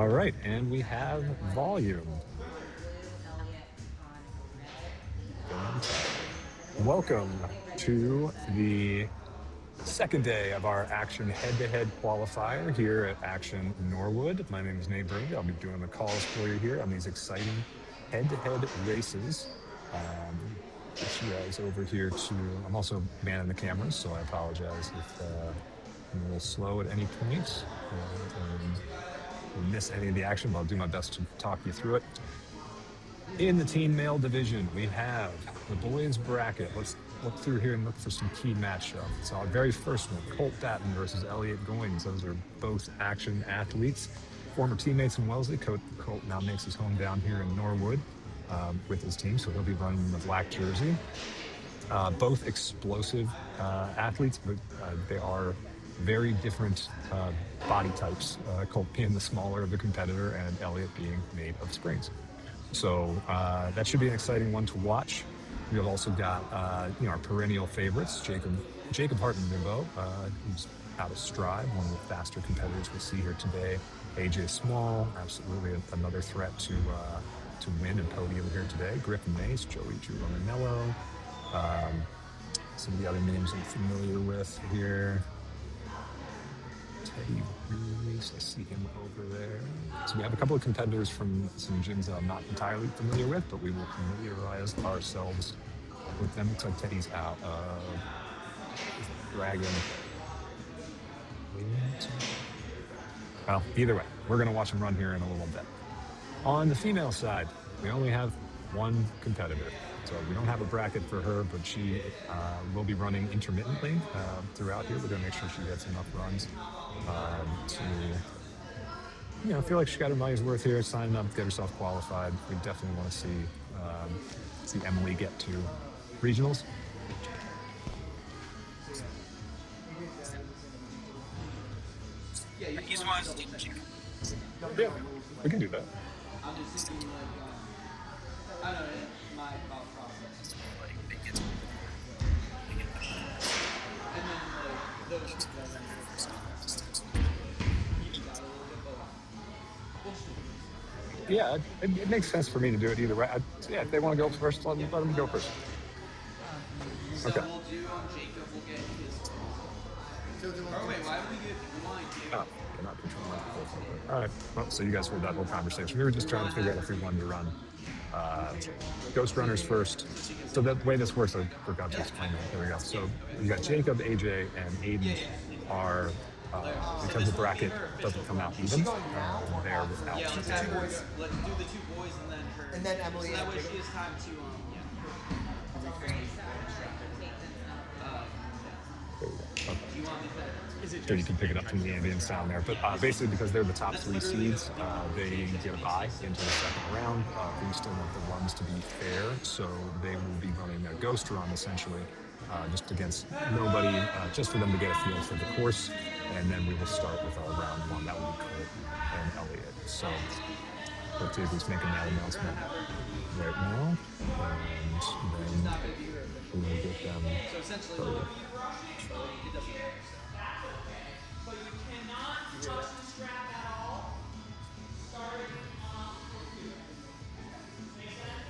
All right, and we have volume. Welcome to the second day of our Action Head-to-Head Qualifier here at Action Norwood. My name is Nate Burley. I'll be doing the calls for you here on these exciting head-to-head races. Get you guys over here to, I'm also manning the cameras, so I apologize if I'm a little slow at any point and miss any of the action, but I'll do my best to talk you through it. In the team male division, we have the boys bracket. Let's look through here and look for some key matchups. So our very first one, Colt Batten versus Elliot Goings. Those are both Action athletes, former teammates in Wellesley. Colt now makes his home down here in Norwood with his team, so he'll be running the black jersey. Both explosive athletes, but they are very different body types. Colt being the smaller of the competitor and Elliot being made of springs. So that should be an exciting one to watch. We've also got our perennial favorites, Jacob Hartman-Nimbo, who's out of stride, one of the faster competitors we'll see here today. AJ Small, absolutely another threat to win and podium here today. Griffin Mace, Joey Giromanello, some of the other names I'm familiar with here. Teddy Ruiz, I see him over there. So we have a couple of competitors from some gyms that I'm not entirely familiar with, but we will familiarize ourselves with them. Looks like Teddy's out of Dragon. Well, either way, we're going to watch him run here in a little bit. On the female side, we only have one competitor. So we don't have a bracket for her, but she will be running intermittently throughout here. We're going to make sure she gets enough runs to, feel like she got her money's worth here, sign up, get herself qualified. We definitely want to see Emily get to regionals. Yeah, we can do that. I'm just thinking I don't know, my thought process. And then those yeah, it makes sense for me to do it either way. If they want to go first, let them go first. So okay. We'll do on Jacob, we'll get his. Wait, why would we get mine? Oh, cannot control my. All right. Well, so you guys heard that whole conversation. We were just trying to figure out if we wanted to run Ghost Runners first. So the way this works, I forgot to explain it. There we go. So you got Jacob, AJ, and Aiden are because the bracket doesn't come out even. They're without. Yeah, let's do the 2 boys and then Emily. So that way she has time to. So you can pick it up from the ambient sound there. But basically, because they're the top 3 seeds, they get a bye into the second round. We still want the runs to be fair, so they will be running their ghost run essentially, just against nobody, just for them to get a feel for the course. And then we will start with our round 1. That will be Colt and Elliot. So let's see if he's making that announcement right now. And then we will get them started. But you cannot touch the strap at all. Starting off with you. Make sense?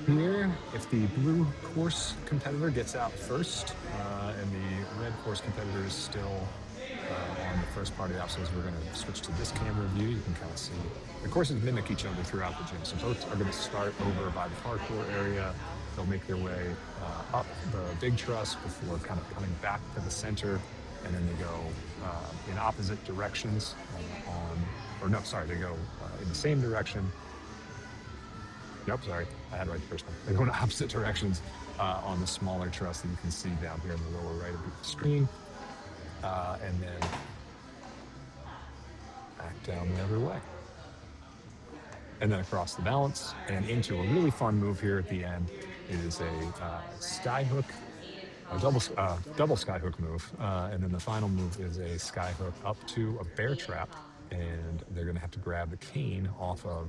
Here, if the blue course competitor gets out first, and the red course competitor is still on the first part of the obstacles, we're going to switch to this camera view. You can kind of see the courses mimic each other throughout the gym. So both are going to start over by the parkour area. They'll make their way up the big truss before kind of coming back to the center, and then they go in opposite directions they go in the same direction. Nope, sorry, I had it right the first time. They go in opposite directions on the smaller truss that you can see down here in the lower right of the screen. And then back down the other way. and then across the balance and into a really fun move here at the end. It is a sky hook, a double sky hook move, and then the final move is a sky hook up to a bear trap, and they're going to have to grab the cane off of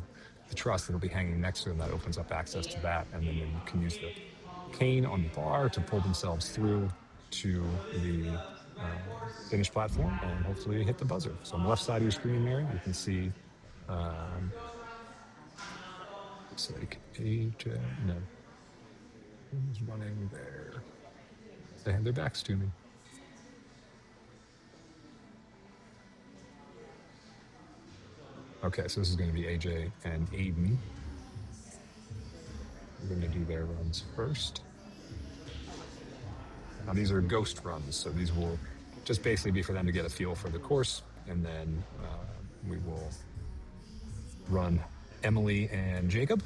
the truss that'll be hanging next to them. That opens up access to that, and then they can use the cane on the bar to pull themselves through to the finish platform and hopefully hit the buzzer. So on the left side of your screen there, you can see it's like AJ, no, who's running there? They have their backs to me. Okay, so this is going to be AJ and Aiden. We're going to do their runs first. Now these are ghost runs, so these will just basically be for them to get a feel for the course, and then we will run Emily and Jacob.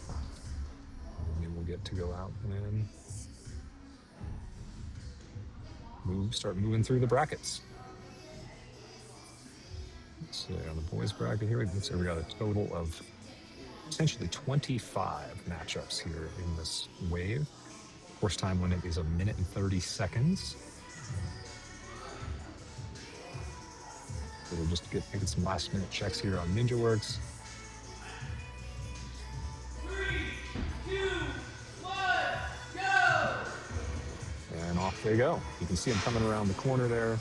And they will get to go out and start moving through the brackets. So on the boys bracket here, so we got a total of essentially 25 matchups here in this wave. Course time limit is 1 minute and 30 seconds. So we'll just making some last minute checks here on NinjaWorks. 3, 2, 1, go! And off they go. You can see them coming around the corner there,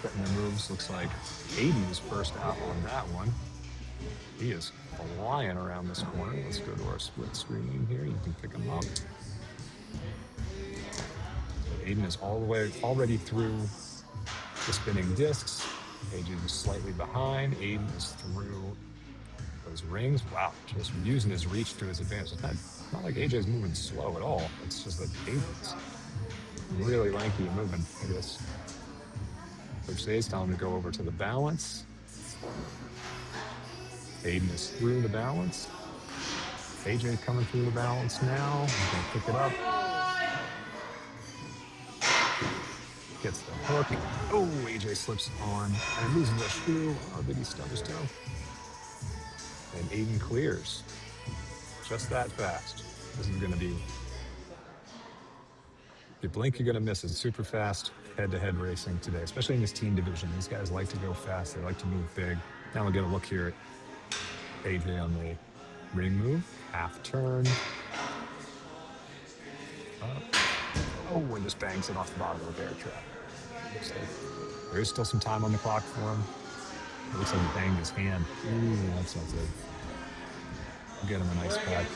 setting their moves. Looks like Aiden is first out on that one. He is flying around this corner. Let's go to our split screen here. You can pick him up. Aiden is all the way already through the spinning discs. AJ is slightly behind. Aiden is through those rings. Wow, just using his reach to his advantage. It's not like AJ's moving slow at all. It's just that Aiden's really lanky and moving. I guess Coach Say's telling him to go over to the balance. Aiden is through the balance. AJ coming through the balance now. He's going to pick it up. Gets the hook. Oh, AJ slips on and loses the shoe. Oh, did he stub his toe? And Aiden clears. Just that fast. This is going to be, if you blink, you're going to miss it. Super fast head-to-head racing today, especially in this team division. These guys like to go fast. They like to move big. Now we'll get a look here at AJ on the ring move. Half turn. Oh, and just bangs it off the bottom of the bear trap. So there is still some time on the clock for him. It looks like he banged his hand. Ooh, that's not good. We'll get him a nice pack.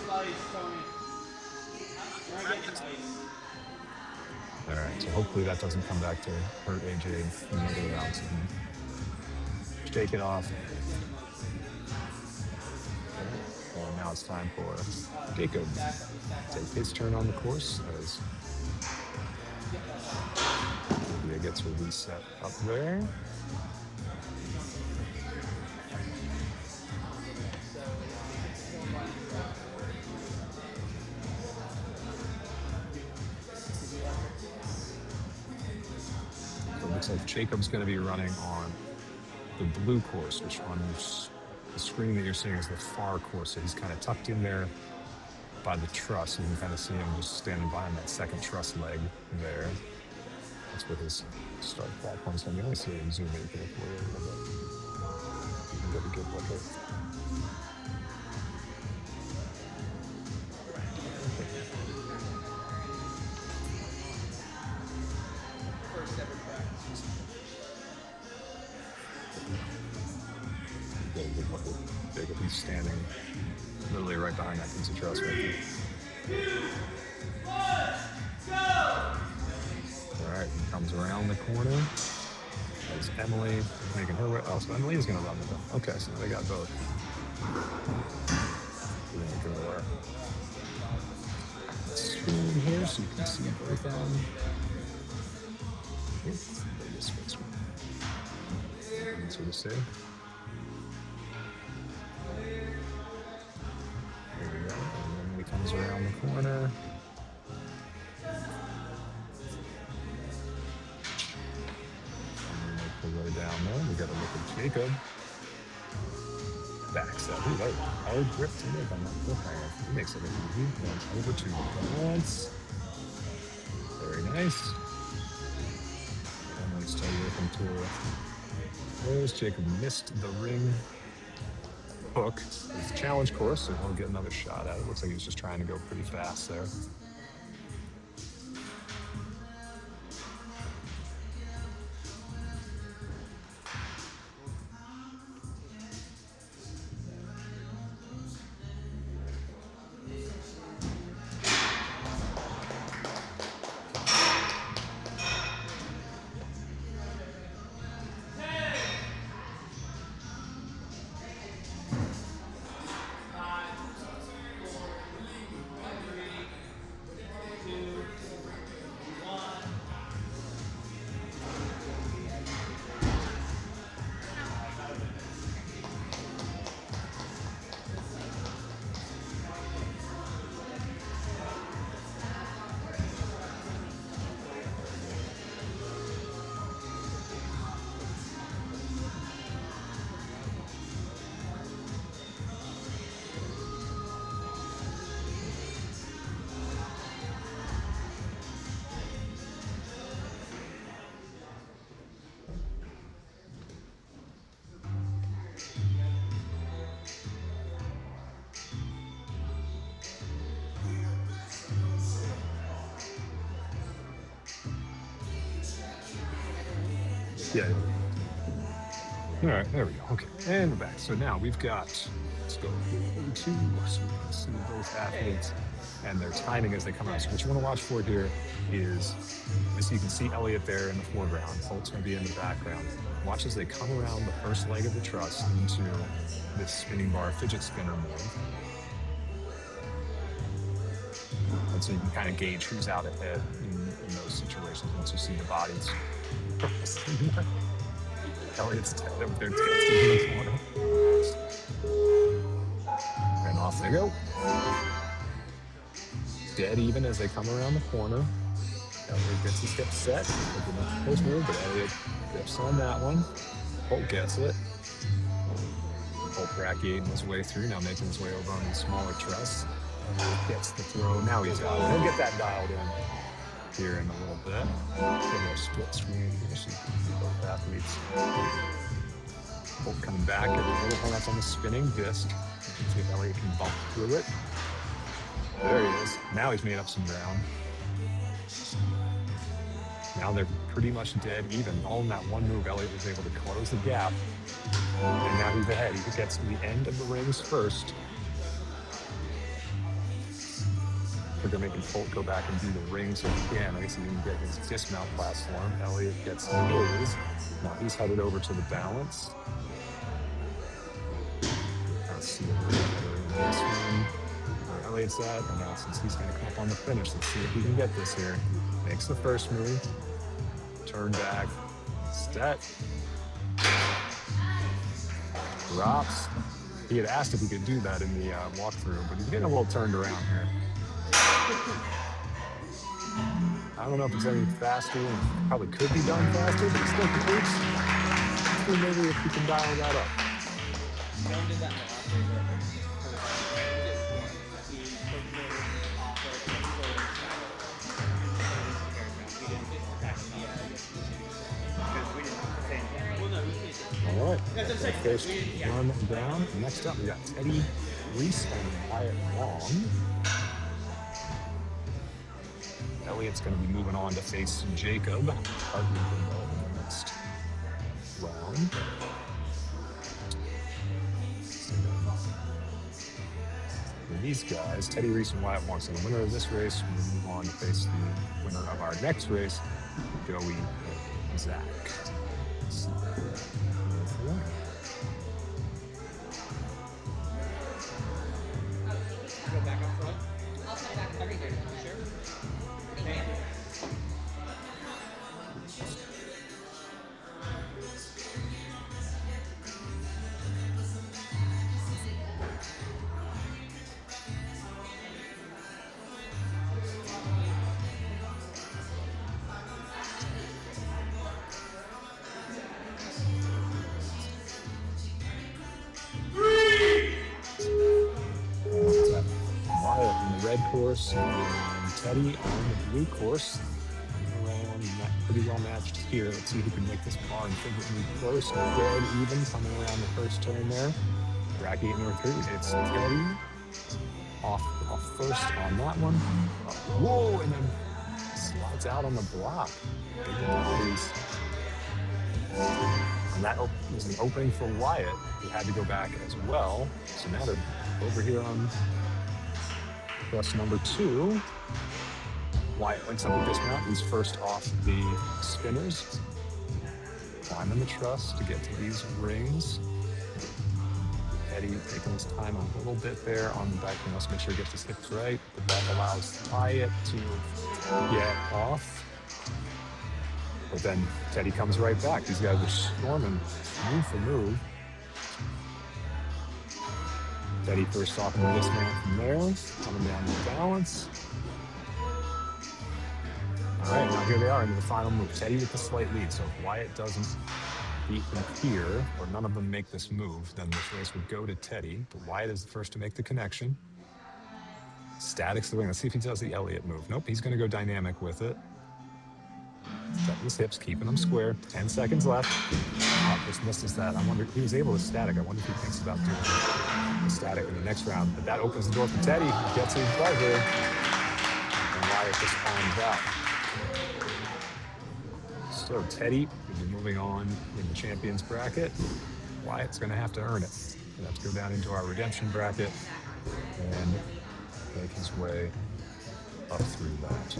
All right, so hopefully that doesn't come back to hurt AJ in the other rounds. Shake it off. And now it's time for Jacob to take his turn on the course as he gets a reset up there. So it looks like Jacob's going to be running on the blue course, which on the screen that you're seeing is the far course. So he's kind of tucked in there by the truss. You can kind of see him just standing behind that second truss leg there. That's where his start platform's going to be. Let me see if I can zoom in here for you a little bit. You can get a good look at it. Get a good look at Jacob. He's standing literally right behind that piece of truss right there. 2, 1, go! All right, he comes around the corner. There's Emily making her way. Oh, so Emily is going to run with them. Okay, so they got both. We're going to go screen here so you can see both of them. That's what to say. There we go. And then he comes around the corner. Way down there, we got to look at Jacob. Backs set. Ooh, that was a hard grip to make on that cliffhanger. He makes it easy. Then over to balance. Very nice. And let's tell you working through. There's Jacob missed the ring hook. It's a challenge course, so he'll get another shot at it. Looks like he was just trying to go pretty fast there. Yeah. All right, there we go. Okay, and we're back. So now we've got, let's go two, so we can see both athletes and their timing as they come out. So what you want to watch for here is, so you can see Elliot there in the foreground. Holt's going to be in the background. Watch as they come around the first leg of the truss into this spinning bar fidget spinner move. And so you can kind of gauge who's out ahead in those situations once you see the bodies. Elliot's up there testing in the corner. And off they go. Dead even as they come around the corner. Elliot gets his hip set. Looking at the post move, but Elliot grips on that one. Holt gets it. Holt brachiating his way through, now making his way over on the smaller truss. Gets the throw. Now he's out. He'll get that dialed in here in a little bit. A little split screen here so you can see both athletes. Holt coming back, get a little one that's on the spinning disc. You can see if Elliot can bump through it. There he is. Now he's made up some ground. Now they're pretty much dead even. All in that one move, Elliot was able to close the gap. And now he's ahead. He gets to the end of the rings first. They're making Holt go back and do the rings again. I guess he didn't get his dismount platform. Elliot gets his. Now he's headed over to the balance. Let's see this one. Where Elliot's at. And now since he's going to come up on the finish, let's see if he can get this here. Makes the first move. Turn back. Set. Drops. He had asked if he could do that in the walkthrough, but he's getting a little turned around here. I don't know if it's any faster. It probably could be done faster, but it still completes. So maybe if you can dial that up. All right. First one down. Next up, we got Teddy Reese and Wyatt Long. Elliot's going to be moving on to face Jacob. Partner in the next round. For these guys, Teddy Reese and Wyatt Long. So the winner of this race will move on to face the winner of our next race, Joey and Zach. Go back up front. I'll come back up here. Sure. Thank you. course, and Teddy on the blue course. Around pretty well matched here. Let's see who can make this bar and figure move close. Dead even coming around the first turn there. Bracket number 3. It's Teddy off first on that one. Whoa, and then slides out on the block. Big penalties. And that was an opening for Wyatt, who had to go back as well. So now they're over here on truss number 2. Wyatt links up with dismount. He's first off the spinners. Climbing the truss to get to these rings. Teddy taking his time a little bit there on the back. Let's make sure he gets his hips right. But that allows Wyatt to get off. But then Teddy comes right back. These guys are storming move for move. Teddy first off in the dismount from there. Coming down to balance. All right, now here they are into the final move. Teddy with the slight lead. So if Wyatt doesn't beat them here, or none of them make this move, then this race would go to Teddy. But Wyatt is the first to make the connection. Static's the wing. Let's see if he does the Elliott move. Nope, he's going to go dynamic with it. Setting his hips, keeping them square. 10 seconds left. Oh, just misses that. I wonder if he was able to static. I wonder if he thinks about doing the static in the next round. But that opens the door for Teddy. He gets his buzzer. And Wyatt just climbs out. So Teddy will be moving on in the champions bracket. Wyatt's going to have to earn it. He's going to have to go down into our redemption bracket and make his way up through that.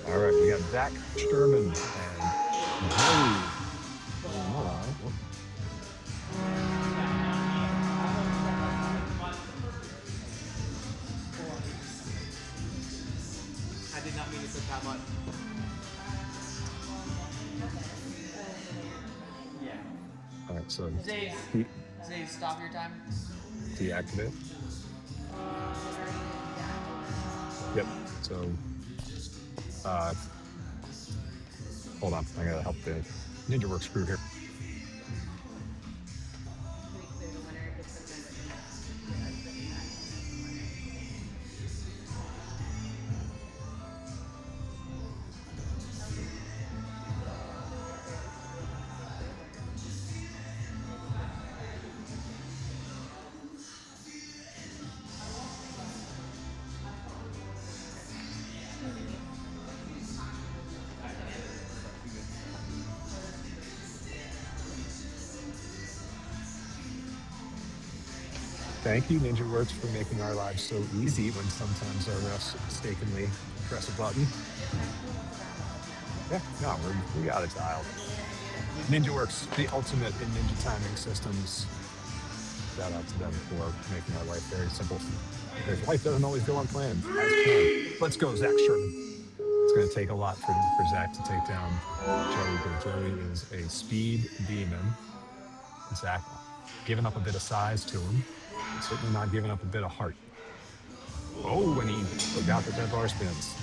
All right, we got Zach Sherman and Joey. I did not mean to put that much. Yeah. All right, so Zay, stop your time. Deactivate. Yep. So, hold on. I gotta help the NinjaWorks crew here. Thank you, NinjaWorks, for making our lives so easy when sometimes our refs mistakenly press a button. Yeah, no, we got it dialed. NinjaWorks, the ultimate in ninja timing systems. Shout out to them for making our life very simple. Because life doesn't always go on plan. As planned. Let's go, Zach Sherman. It's going to take a lot for Zach to take down Joey, but Joey is a speed demon. Zach giving up a bit of size to him. Certainly not giving up a bit of heart. Oh, and he forgot that bar spins.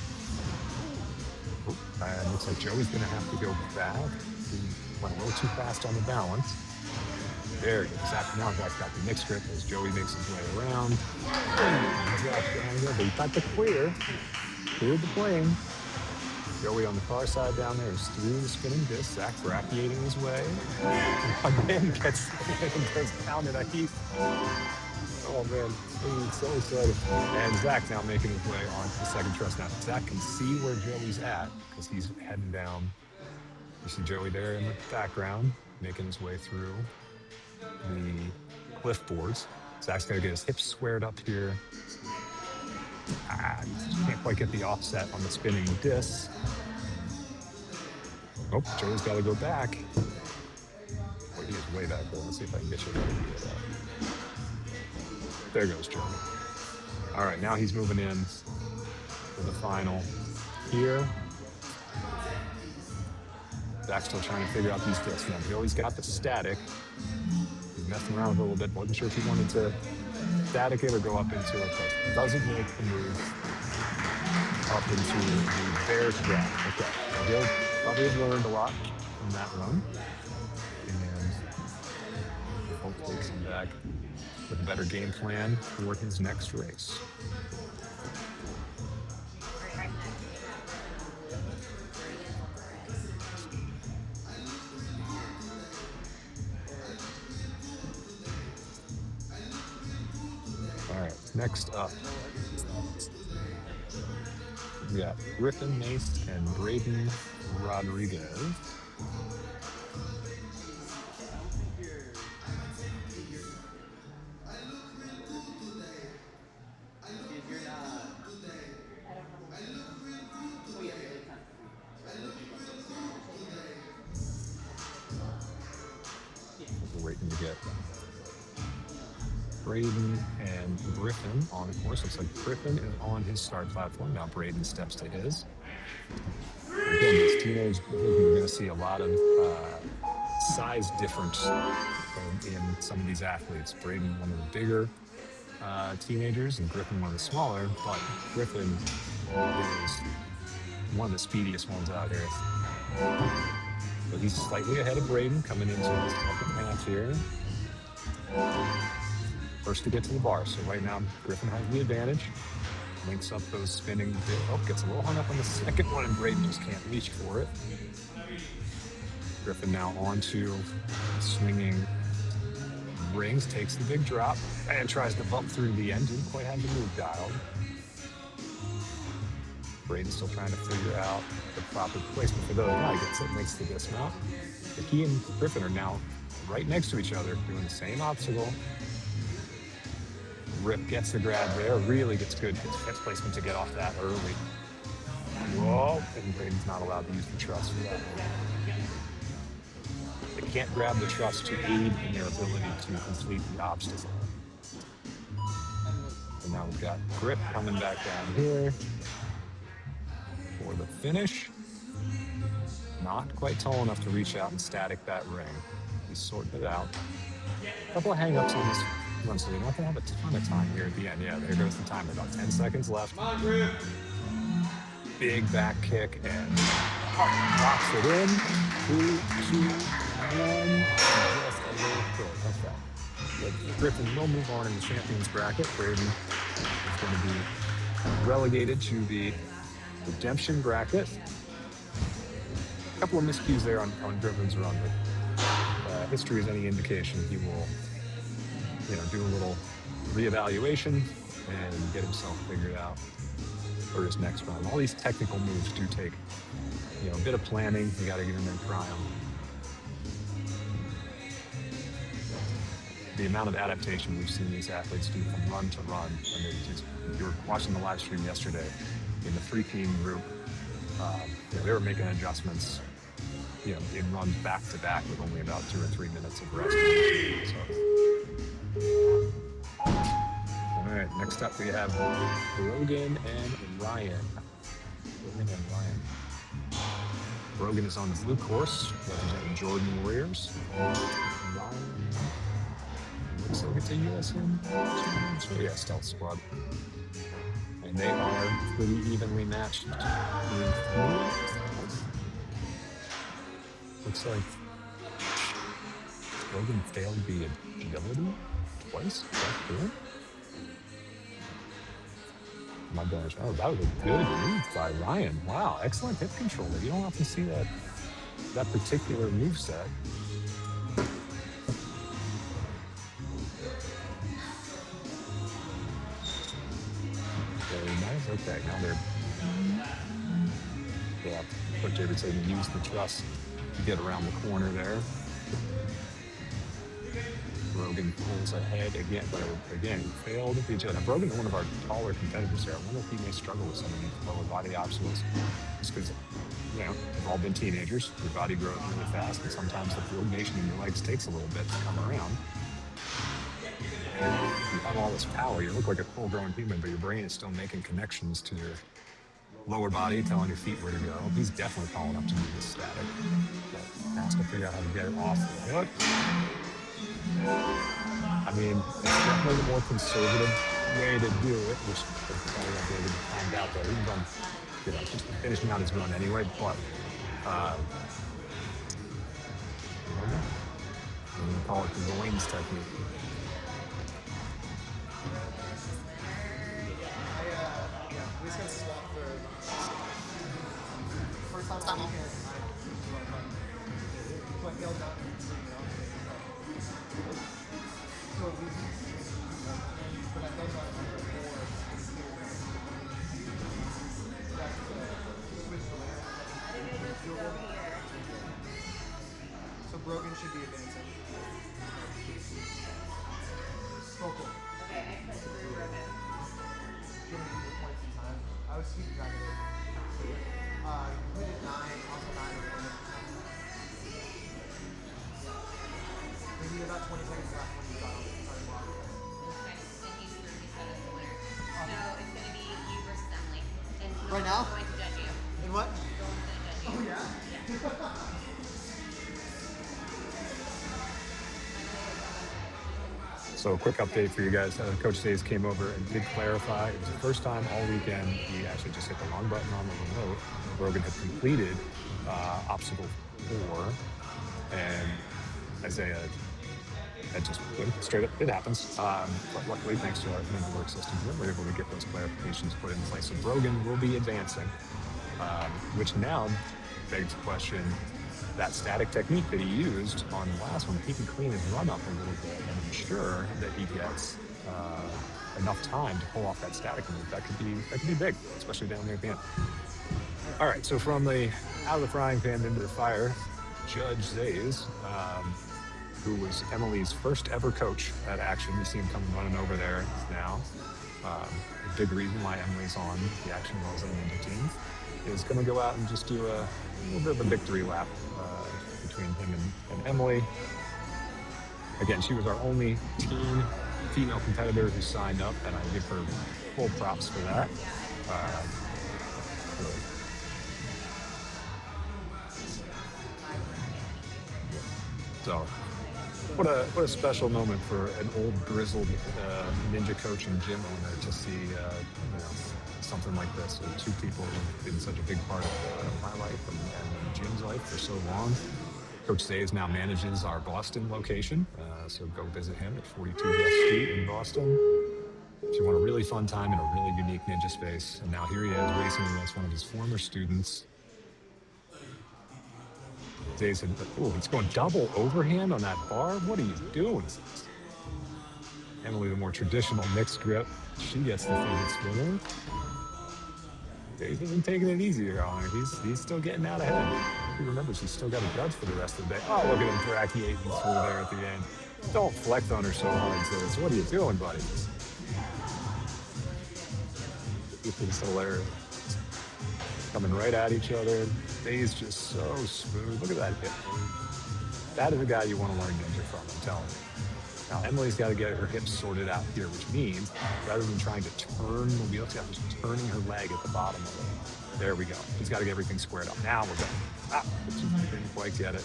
Oh, and looks like Joey's going to have to go back. He went a little too fast on the balance. There he goes. Now Zach's got the mixed grip as Joey makes his way around. But he got the cleared the plane. Joey on the far side down there is through the spinning disc. Zach brachiating his way. Again, gets pounded a heap. Oh man, I'm so excited. And Zach now making his way onto the second truss. Now Zach can see where Joey's at because he's heading down. You see Joey there in the background, making his way through the cliff boards. Zach's got to get his hips squared up here. Can't quite get the offset on the spinning disc. Oh, Joey's got to go back. Boy, he is way back there. Let's see if I can get you a better view of that. There goes Joe. All right, now he's moving in for the final here. Zach's still trying to figure out these discs. Now, he always got the static. He's messing around with it a little bit. Wasn't sure if he wanted to static it or go up into it, but doesn't make the move up into the bear's grab. Okay, so he'll probably have learned a lot from that run, and hopefully takes him back with a better game plan for his next race. All right, next up, we got Griffin Mace and Braden Rodriguez. We're waiting to get Braden and Griffin on course. Looks like Griffin is on his start platform. Now Braden steps to his. Again, these teenage, we're going to see a lot of size difference in some of these athletes. Braden, one of the bigger teenagers, and Griffin, one of the smaller, but Griffin is one of the speediest ones out here. So he's slightly ahead of Braden coming into the second half here. First to get to the bar. So right now, Griffin has the advantage. Links up those spinning. Oh, gets a little hung up on the second one, and Braden just can't reach for it. Griffin now onto swinging rings, takes the big drop, and tries to bump through the end. Didn't quite have the move dialed. Braden's still trying to figure out the proper placement for those. Now he gets it, makes the dismount. But he and Griffin are now right next to each other, doing the same obstacle. Rip gets the grab there, really gets placement to get off that early. Whoa, and Braden's not allowed to use the truss for that. They can't grab the truss to aid in their ability to complete the obstacle. And now we've got Grip coming back down here for the finish. Not quite tall enough to reach out and static that ring. He's sorting it out. A couple of hang-ups on this run, so we're not going to have a ton of time here at the end. Yeah, there goes the timer. About 10 seconds left. Big back kick and locks it in. 3, 2, 1. Just a little short. That's that. But Griffin will move on in the champions bracket. Braden is going to be relegated to the redemption bracket. A couple of miscues there on Griffin's run, but history is any indication, he will, do a little reevaluation and get himself figured out for his next run. All these technical moves do take, a bit of planning. You got to get in there and try them. The amount of adaptation we've seen these athletes do from run to run. I mean, you were watching the live stream yesterday in the free-team group. They were making adjustments, in runs back to back with only about 2 or 3 minutes of rest. All right, next up we have Brogan and Ryan. Brogan is on the blue course, representing Jordan Warriors. Ryan looks like it's a USM. So yeah, Stealth Squad. And they are pretty evenly matched. Looks like Brogan failed the agility twice. Is that good? My gosh. Oh, that was a good move by Ryan. Wow, excellent hip control. You don't often see that particular move set. Very nice. Okay, now what David said, use the truss to get around the corner there. Brogan pulls ahead again, but again, he failed each other. Now, Brogan is one of our taller competitors here. I wonder if he may struggle with some of these lower body obstacles. Just because, we've all been teenagers. Your body grows really fast, and sometimes the coordination in your legs takes a little bit to come around. And you have have all this power. You look like a full-grown human, but your brain is still making connections to your lower body, telling your feet where to go. He's definitely tall enough to do this static, but has to figure out how to get it off the hook. I mean, it's definitely the more conservative way to do it, which is probably not really to find out there. He's on, just finishing out his run anyway, but I'm gonna call it the Wayne's technique. We just got swapped for first time I'm here. So I yelled out, So we, but I yelled out so Brogan should be advancing. Cool. Okay, I put through Brogan. Points in time. I was keeping track of it. You hit 9, also 9 over it. We need about 20 seconds left when you got on the block. Okay, and he's through. He said as the winner. So it's going to be you versus Emily. And he's Right now? going to judge you. And what? Roland's going to judge you. Oh, yeah? So a quick update for you guys. Coach Days came over and did clarify. It was the first time all weekend he actually just hit the wrong button on the remote. Brogan had completed obstacle 4, and Isaiah had just straight up, it happens. But luckily, thanks to our member work system, we were able to get those clarifications put in place. So Brogan will be advancing, which now begs the question, that static technique that he used on the last one, he can clean his run up a little bit and ensure that he gets enough time to pull off that static move. That could be big, especially down there at the end. All right, so from the out of the frying pan into the fire, Judge Zays, who was Emily's first ever coach at Action. You see him coming running over there now. A big reason why Emily's on the Action Wells and Ninja team is going to go out and just do a little bit of a victory lap between him and Emily. Again, she was our only teen female competitor who signed up, and I give her full props for that. So, what a special moment for an old grizzled ninja coach and gym owner to see something like this. So two people who've been such a big part of my life and Jim's life for so long. Coach Zays now manages our Boston location, so go visit him at 42 West Street in Boston if you want a really fun time in a really unique ninja space. And now here he is racing against one of his former students. Zays said, "Oh, he's going double overhand on that bar? What are you doing?" Emily, the more traditional mixed grip, she gets the faded spinner. Zays isn't taking it easier on her. He's still getting out ahead. He remembers he's still got a judge for the rest of the day. Oh, look at him brachiating through there at the end. Don't flex on her so hard, Zays. What are you doing, buddy? It's hilarious. Coming right at each other. Zays just so smooth. Look at that hip move. That is a guy you want to learn ninja from, I'm telling you. Now, Emily's got to get her hips sorted out here, which means rather than trying to turn the wheel, she's turning her leg at the bottom of it. There we go. She's got to get everything squared up. Now we're going. But she didn't quite get it.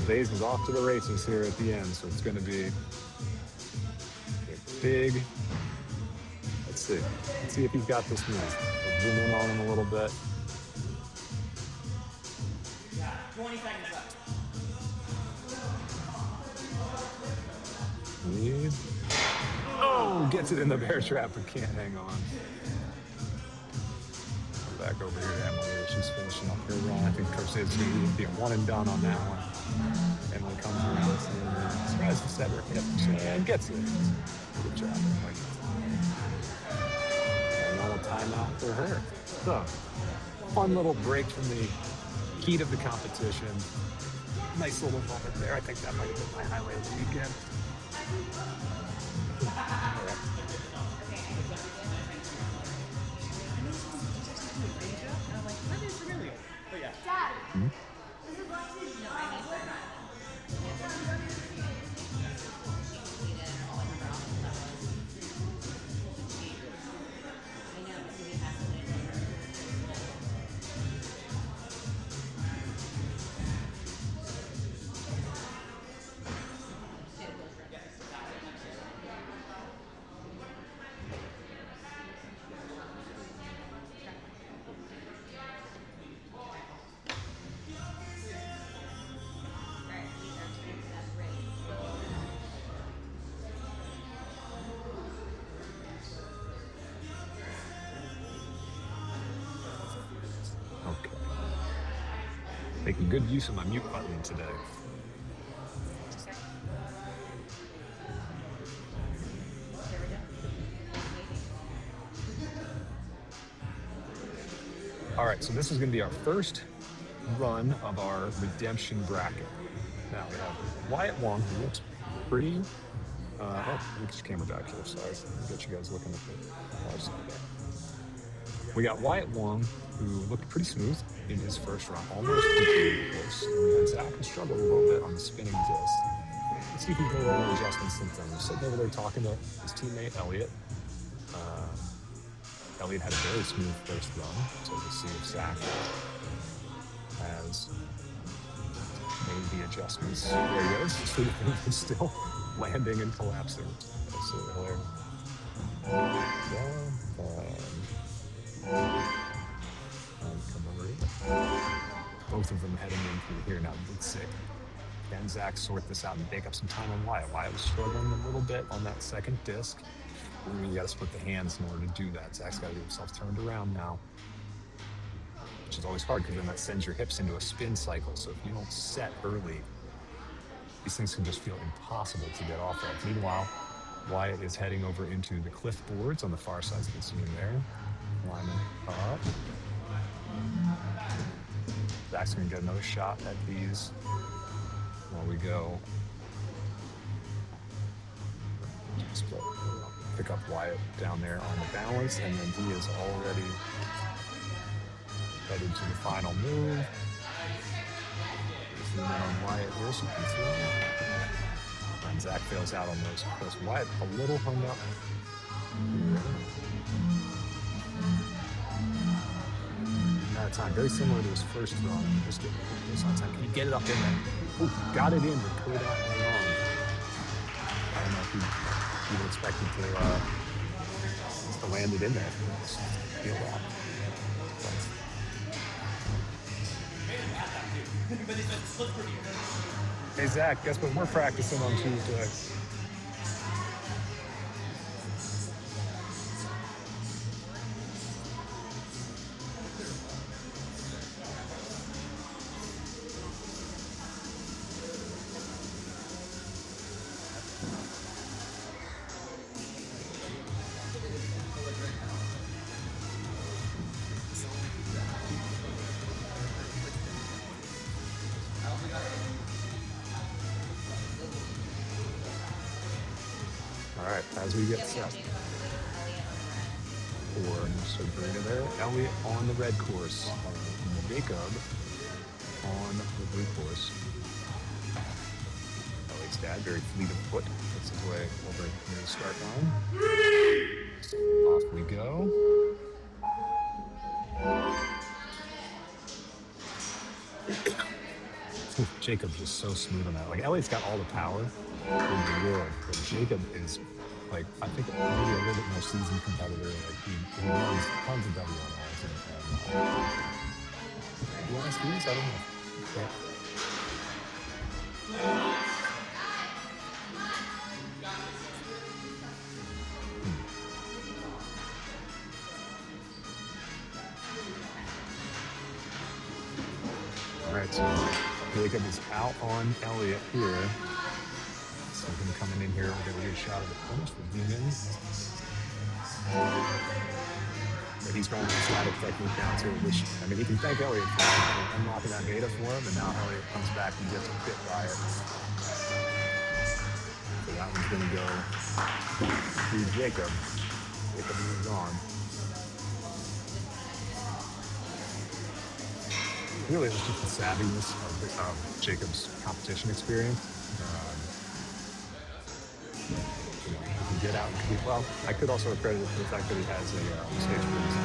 Zays is off to the races here at the end, so it's going to be a big. Let's see. Let's see if he's got this move. We'll zoom in on him a little bit. 20 seconds left. Oh, gets it in the bear trap, but can't hang on. Back over here to Emily. She's finishing up her run. I think Coach says he'll be a one and done on that one. Emily comes around and tries to set her hips and gets it. Good job, Emily. Another timeout for her. So, fun little break from the heat of the competition. Nice little moment there. I think that might have been my highlight of the weekend. Dad, this is what you know. I need that. Making good use of my mute button today. Sorry. There we go. All right, so this is going to be our first run of our redemption bracket. Now we have Wyatt Wong, who looks pretty. Let me get your camera back here. Sorry, get you guys looking at the live side there. We got Wyatt Wong, who looked pretty smooth in his first run, almost completed the course. And we had Zach, who struggled a little bit on the spinning disc. Let's see if he's made any adjustments since then. We're sitting over there talking to his teammate Elliot. Elliot had a very smooth first run, so we'll see if Zach has made the adjustments. There he goes. So he's still landing and collapsing. That's so hilarious. Both of them heading in through here now. Let's see. Can Zach sort this out and make up some time on Wyatt? Wyatt was struggling a little bit on that second disc. You got to split the hands in order to do that. Zach's got to get himself turned around now, which is always hard because then that sends your hips into a spin cycle. So if you don't set early, these things can just feel impossible to get off of. Meanwhile, Wyatt is heading over into the cliff boards on the far side. You can see him there, climbing up. Zach's going to get another shot at these while we go. Pick up Wyatt down there on the balance, and then he is already headed to the final move. Zoom in on Wyatt here so you can see him. And Zach fails out on those. Of course, Wyatt a little hung up. Out of time, very similar to his first run. Just getting this on time. Can you get it up in there? Ooh, got it in, but put it out and on. I don't know if you would expect it to land it in there. Just feel that. Hey Zach, guess what we're practicing on Tuesday? All right, as we get set for Sabrina there, Elliot on the red course, Jacob on the blue course. Elliot's dad, very fleet of foot, gets his way over near the start line. Off we go. Jacob's just so smooth on that. Like, Elliot's got all the power in the world, but Jacob is, like, I think maybe a little bit more seasoned competitor. Like, he runs tons of WNLs and you want to see this? I don't know. Okay. All right, so Jacob is out on Elliot here. So him coming in here, we'll get a good shot of the finish with Demons. But he's running the static technique down too, which, I mean, he can thank Elliot for unlocking that beta for him, and now Elliot comes back and gets bit by it. So that one's going to go to Jacob. Jacob moves on. Really, it's just the savviness of Jacob's competition experience. You can get out and compete. Well, I could also accredit it to the fact that he has a stage course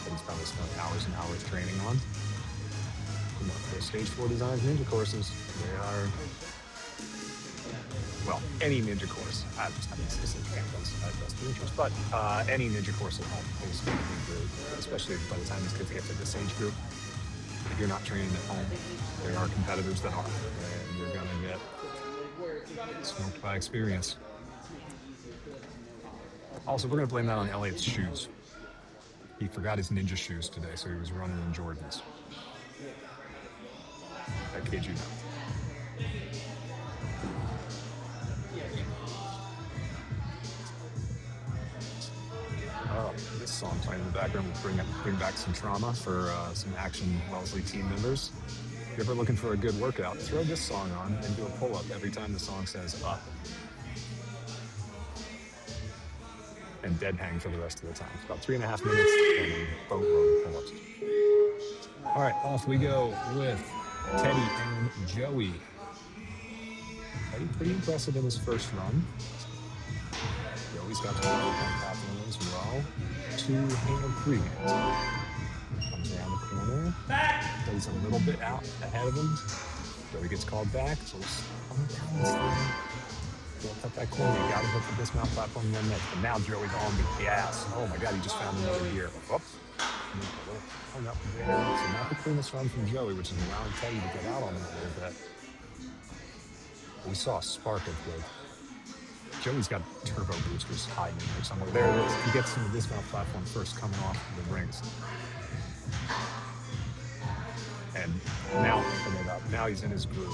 that he's probably spent hours and hours training on. You know, the stage 4 designs ninja courses, they are, well, any ninja course. I mean, specific campus, that's the interest, but any ninja course at home is going to be great, especially by the time these kids get to this age group. If you're not training at home, there are competitors that are, and you're going to get smoked by experience. Also, we're going to blame that on Elliot's shoes. He forgot his ninja shoes today, so he was running in Jordans. I kid you not. Oh, this song playing in the background will bring back some trauma for some Action Wellesley team members. If you're ever looking for a good workout, throw this song on and do a pull-up every time the song says up. And dead hang for the rest of the time. It's about 3.5 minutes and boatload of pull-ups. All right, off we go with Teddy and Joey. Teddy pretty impressive in his first run. Joey's got to work on top of him as well. 2-hand, 3-hand. Comes around the corner. Goes a little bit out ahead of him. Joey gets called back. So just down this thing. Don't cut that corner. You got to hit the dismount platform and then next. But now Joey's on the gas. Oh my God, he just found another gear. Whoops. Hung up there. So not the cleanest run from Joey, which is allowing Teddy to get out on him a little bit. We saw a spark of good. Joey's got turbo boosters hiding in there somewhere. There it is. He gets to the dismount platform first coming off the rings. And now open it up. Now he's in his groove.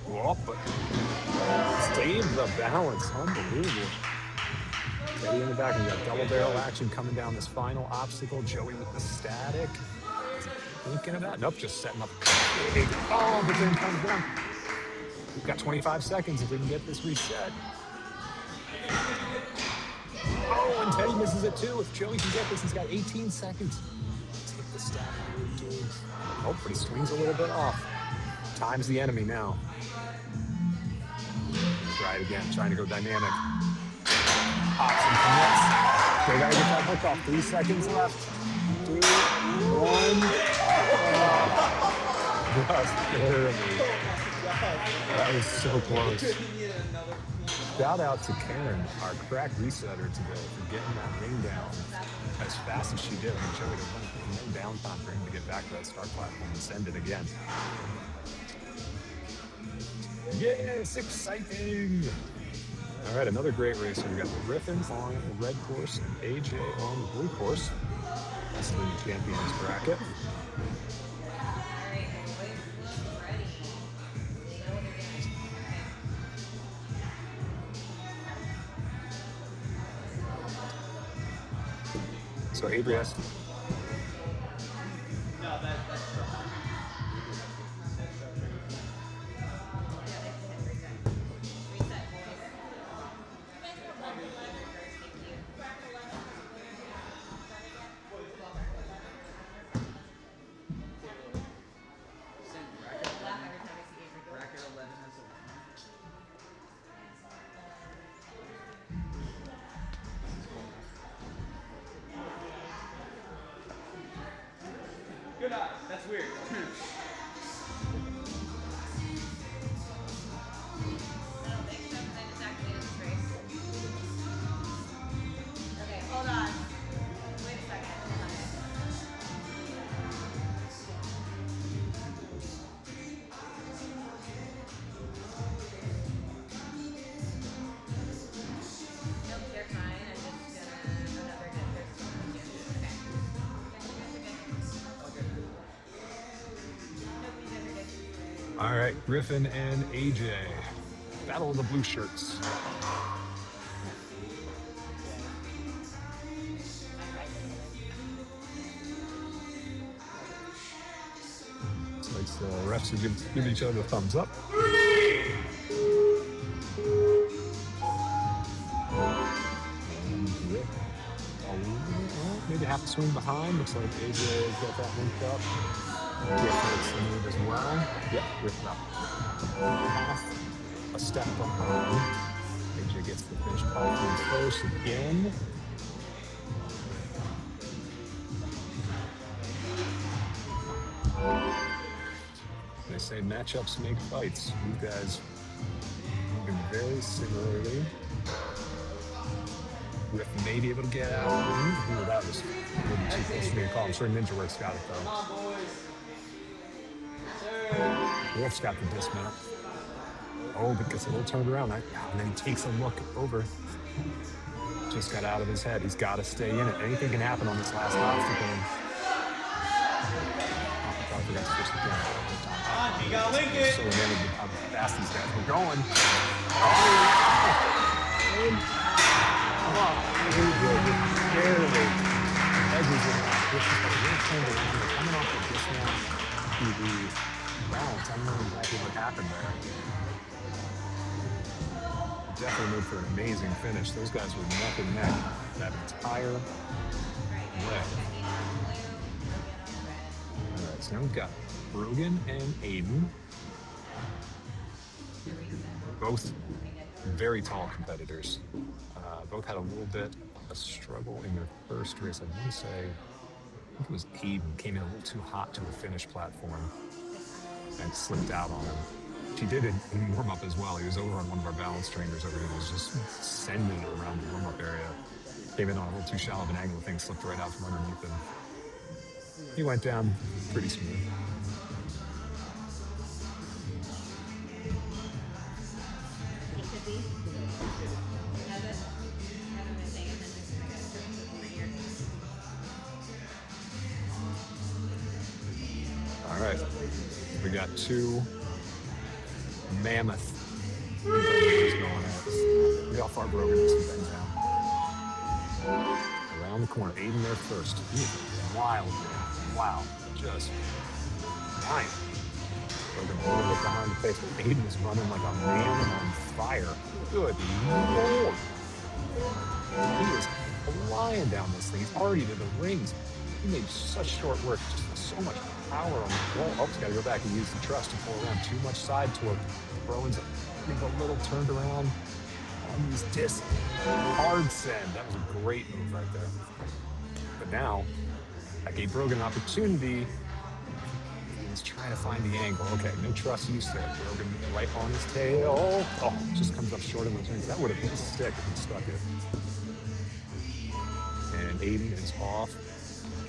Whoop, but saved the balance. Unbelievable. Teddy in the back, and we got double barrel action coming down this final obstacle. Joey with the static. Thinking about, nope, just setting up. Big, oh, but then comes down. We've got 25 seconds if we can get this reset. Oh, and Teddy misses it too. If Joey can get this, he's got 18 seconds. Take the stack. Oh, but he swings a little bit off. Time's the enemy now. Try it again, trying to go dynamic. Pops and commits. They gotta get that hook off. 3 seconds left. 2, 1. Just barely. That was so close. Shout out to Karen, our crack resetter today, for getting that ring down as fast as she did. I mean, Joey, there was no downtime for him to get back to that start platform and send it again. Yes, exciting! All right, another great race. We got the Griffin on the red course and AJ on the blue course. This is the champions bracket. So Avery has to... Good eye. That's weird. Okay, hold on. Wait a second. Nope, you're fine. I'm just gonna another good person. Okay. All right, Griffin and AJ. Battle of the blue shirts. It's like the refs are give each other a thumbs up. Maybe half a swing behind. Looks like AJ got that linked up. Griffin to move as well. Yep, Griffin up. Half a step behind. AJ gets the finish platform first again. They say matchups make fights. You guys moving very similarly. Griffin may be able to get out. Ooh, that was maybe too close for me to call. I'm sure Ninja Works got it though. Wolf's got the dismount. Oh, but gets a little turned around. And then he takes a look over. just got out of his head. He's got to stay in it. Anything can happen on this last obstacle. Oh, I forgot to switch the camera. You gotta link it. So enamored with how fast these guys were going. Barely edges it out. This is like really turned around. They're coming off the dismount to the balance. I don't know exactly what happened there. Definitely made for an amazing finish. Those guys were neck and neck that entire leg. All right, so now we've got Brogan and Aiden. Both very tall competitors. Both had a little bit of a struggle in their first race. I want to say, I think it was Aiden came in a little too hot to the finish platform and slipped out on him. She did it in warm-up as well. He was over on one of our balance trainers over here. He was just sending it around the warm-up area. Came in on a little too shallow of an angle. Thing slipped right out from underneath him. He went down pretty smooth. All right, we got two mammoth going at. Look how far Brogan this thing down. Around the corner, Aiden there first. Wild, man. Wow, just fine. Brogan a little bit behind the pace, but Aiden is running like a man on fire. Good Lord. He is flying down this thing. He's already to the rings. He made such short work, just so much power on the wall. Oh, he's got to go back and use the truss to pull around. Too much side torque. Brogan's a little turned around on these discs. Hard send. That was a great move right there. But now, that gave Brogan an opportunity. He's trying to find the angle. Okay, no truss use there. Brogan right on his tail. Oh, just comes up short of the rings. That would have been sick if he stuck it. And Aiden is off.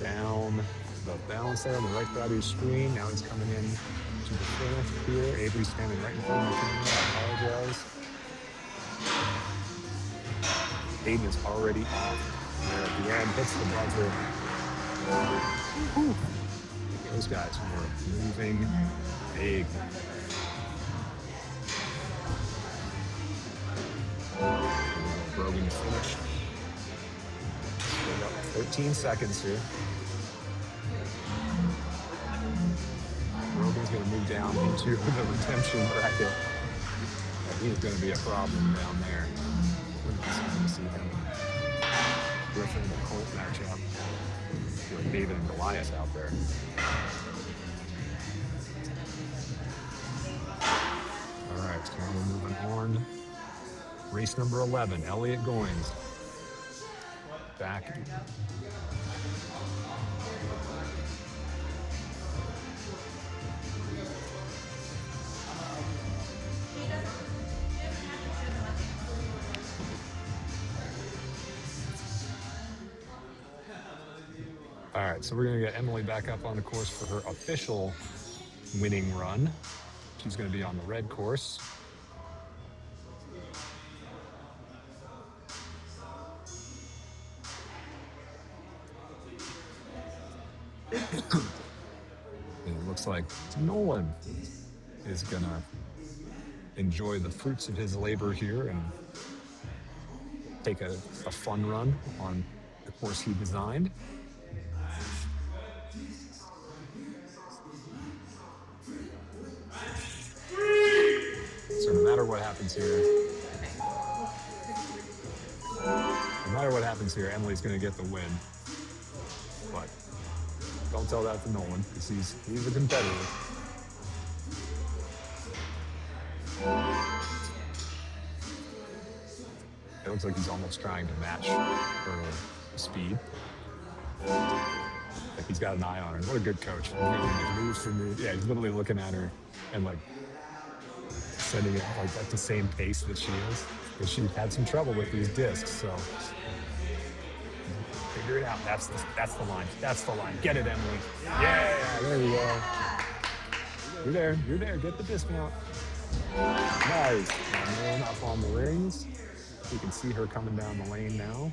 Down the balance there on the right side of your screen. Now he's coming in to the finish here. Avery's standing right in front of the camera. I apologize. Aiden is already off there at the end. Hits the buzzer. Whew. Those guys were moving big. Brogan finished. 13 seconds here. Brogan's going to move down into the redemption bracket. He's going to be a problem down there. Wouldn't be excited to see him. Griffin and Colt matchup. Like David and Goliath out there. All right, so we're moving on. Race number 11, Elliot Goins. Back. All right, so we're going to get Emily back up on the course for her official winning run. She's going to be on the red course. And it looks like Nolan is going to enjoy the fruits of his labor here and take a fun run on the course he designed. So no matter what happens here, Emily's going to get the win. But don't tell that to Nolan, because he's a competitor. It looks like he's almost trying to match her speed. Like he's got an eye on her. What a good coach. He's moves for move. Yeah, he's literally looking at her and like sending it like at the same pace that she is. Because she had some trouble with these discs, so figure it out. That's the line. That's the line. Get it, Emily. Yeah, there we go. You're there. Get the dismount. Nice. And then up on the rings. You can see her coming down the lane now.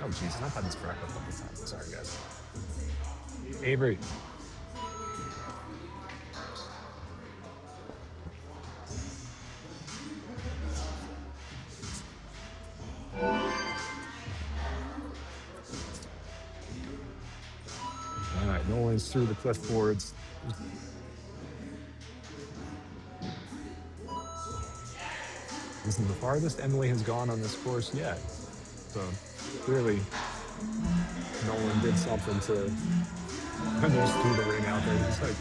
Oh, Jesus, I've had this crack up all the time. Sorry, guys. Avery. All right, Nolan's through the clipboards. This is the farthest Emily has gone on this course yet. So clearly, Nolan did something to. When there's through the ring out there,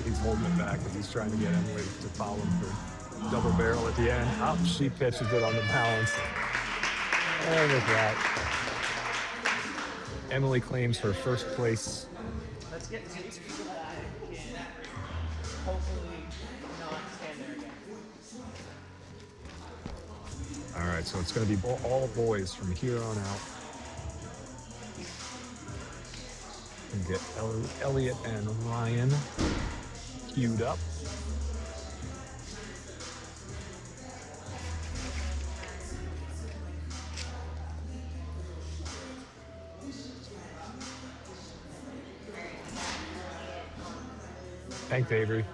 he's holding it back because he's trying to get Emily to follow him for double barrel at the end. Up, she pitches it on the balance. And with that, Emily claims her first place. Let's get two people that can hopefully not stand there again. All right, so it's going to be all boys from here on out. And get Elliot and Ryan queued up. Thanks, Avery.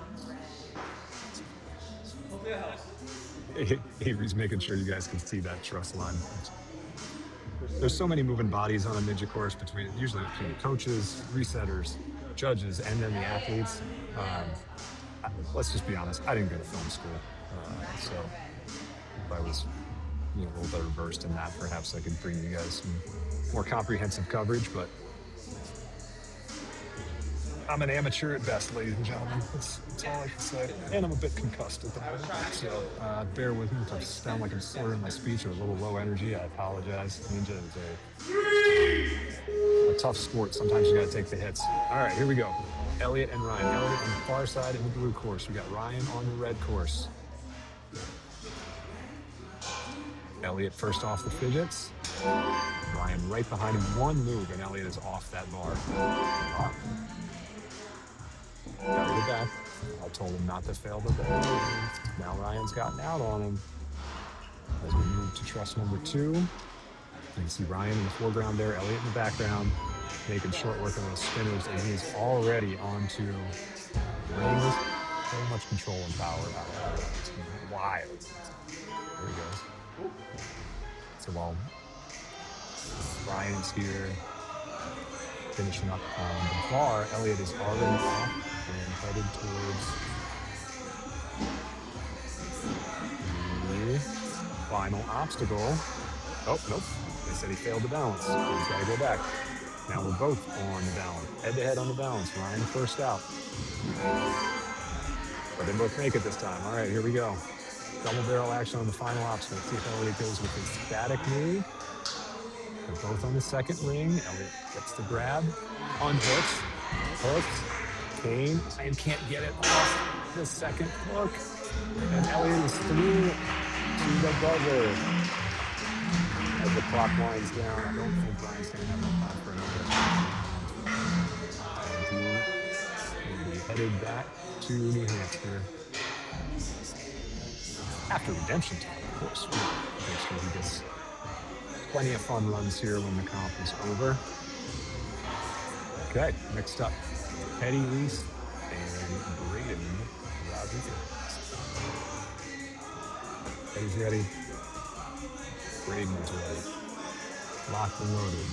Avery's making sure you guys can see that truss line. There's so many moving bodies on a midget course usually between the coaches, resetters, judges, and then the athletes. Let's just be honest, I didn't go to film school. So if I was a little better versed in that, perhaps I could bring you guys some more comprehensive coverage, but I'm an amateur at best, ladies and gentlemen. That's all I can say. And I'm a bit concussed at the moment, so bear with me if I sound like I'm slurring my speech or a little low energy. I apologize. Ninja is a tough sport. Sometimes you got to take the hits. All right, here we go. Elliot and Ryan. Elliot on the far side in the blue course. We got Ryan on the red course. Elliot first off the fidgets. Ryan right behind him. One move, and Elliot is off that bar. Got to get back. I told him not to fail the ball. Now Ryan's gotten out on him. As we move to truss number 2. You can see Ryan in the foreground there, Elliot in the background, making short work of those spinners, and he's already on to rings. So much control and power out of that. It's wild. There he goes. So while Ryan's here finishing up on the bar, Elliot is already off and headed towards the final obstacle. Oh, nope. They said he failed the balance. So he's got to go back. Now we're both on the balance. Head-to-head on the balance. Ryan first out. But they both make it this time. All right, here we go. Double barrel action on the final obstacle. See if Elliot goes with his static move. They're both on the second ring. Elliot gets the grab. Unhooks. Hooks. Kane. Ryan can't get it off the second hook. And Elliot is through to the buzzer. As the clock winds down, I don't think Ryan's going to have enough time for another. And he will be headed back to New Hampshire. After redemption time, of course. We'll make sure he gets plenty of fun runs here when the comp is over. Okay, next up, Teddy Reese and Braden Rodriguez. Teddy's ready. Braden is ready. Locked and loaded.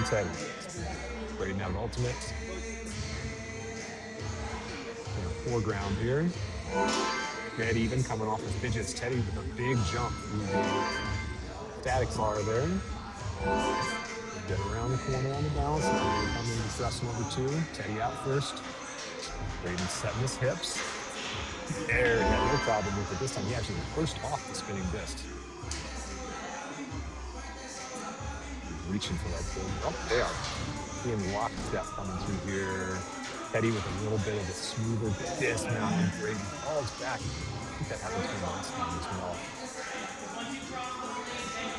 Teddy. Braden out of ultimate. In the foreground here. Dead even coming off the fidgets. Teddy with a big jump through the static bar there. Get around the corner on the balance. Coming into thrust number 2. Teddy out first. Braden setting his hips. There, he had no problem with it. This time he actually pushed off the spinning disc. Reaching for that big. Oh, they are being lockstep coming through here. Teddy with a little bit of a smoother dismount, and Braden falls back. I think that happened to him last time as well. Once you cross the green, take a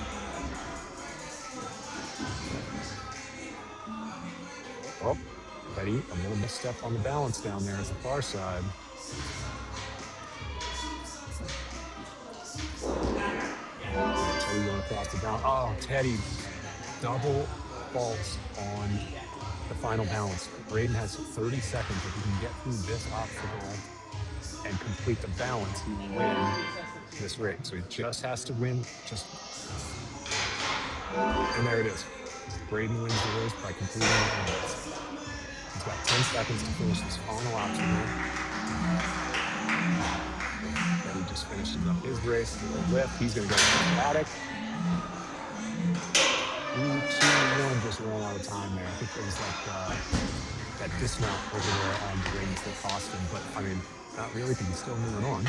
Oh, Teddy, a little misstep on the balance down there at the far side. Teddy going across the balance. Oh, Teddy double faults on the final balance. Braden has 30 seconds. If he can get through this obstacle and complete the balance, he will win this race. So he just has to win. And there it is. Braden wins the race by completing the balance. He's got 10 seconds to finish this final obstacle. And he just finishes up his race. The lift. He's going to go to the static. 2-1 just ran out of time there. I think it was like that dismount over there on the rings that cost him. But I mean, not really, because he's still moving on.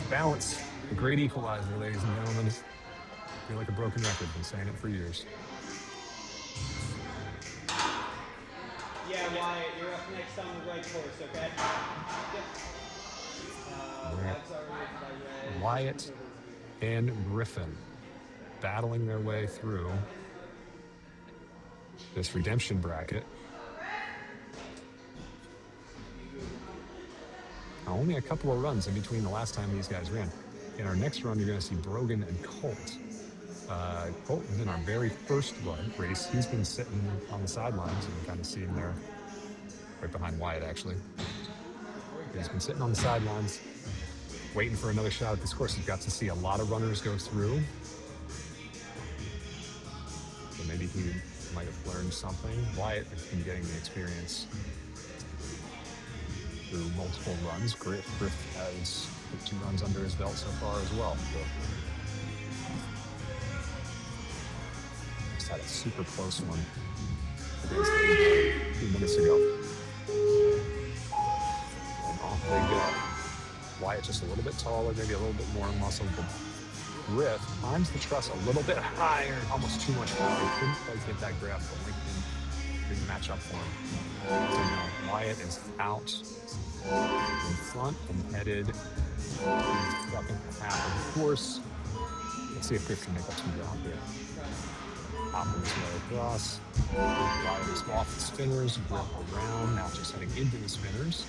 Balance, the great equalizer, ladies and gentlemen. I feel like a broken record. Been saying it for years. Yeah, Wyatt, you're up next on the red course, okay? Wyatt and Griffin battling their way through this redemption bracket. Now, only a couple of runs in between the last time these guys ran. In our next run, you're going to see Brogan and Colt. Colt was in our very first race. He's been sitting on the sidelines, and you kind of see him there right behind Wyatt, actually. He's been sitting on the sidelines waiting for another shot at this course. He's got to see a lot of runners go through. So maybe he might have learned something. Wyatt has been getting the experience through multiple runs. Griff has put 2 runs under his belt so far as well. So just had a super close one against him 2 minutes ago. And off they go. Wyatt just a little bit taller, maybe a little bit more muscle, but Griff climbs the truss a little bit higher, almost too much power. He couldn't quite get that grab, but Lincoln didn't match up for him. So now Wyatt is out in front and headed to the second half of the course. Let's see if Griff can make up some ground here. Hopping his way across. Wyatt is off the spinners, Griff around, now just heading into the spinners.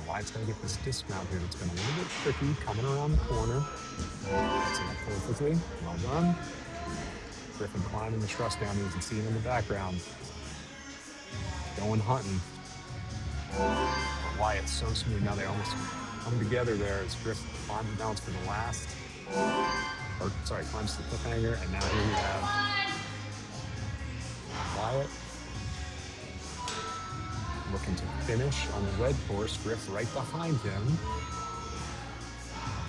Wyatt's going to get this dismount here. It's been a little bit tricky coming around the corner. That's it perfectly. Well done. Griffin climbing the truss down here. You can see him in the background. Going hunting. Wyatt's so smooth. Now they almost come together there as Griff climbs the balance for the last. Climbs the cliffhanger. And now here we have Wyatt looking to finish on the red course. Griff right behind him.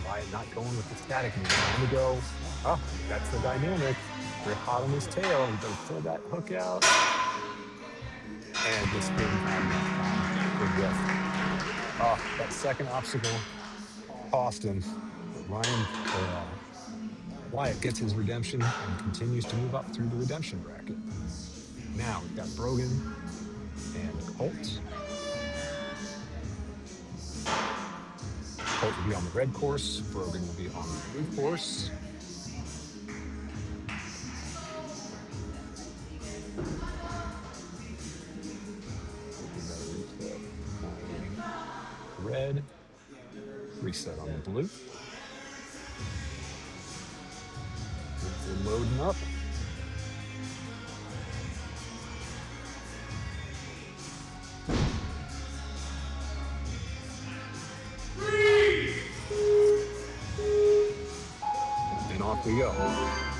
Wyatt not going with the static move. Trying to go. Oh, that's the dynamic. Griff hot on his tail. He's going to pull that hook out. And the spin time for Griff. Oh, that second obstacle cost him. But Wyatt gets his redemption and continues to move up through the redemption bracket. Now we've got Brogan and Colt. Colt will be on the red course. Brogan will be on the blue course. Red. Reset on the blue. We're loading up. Off we go.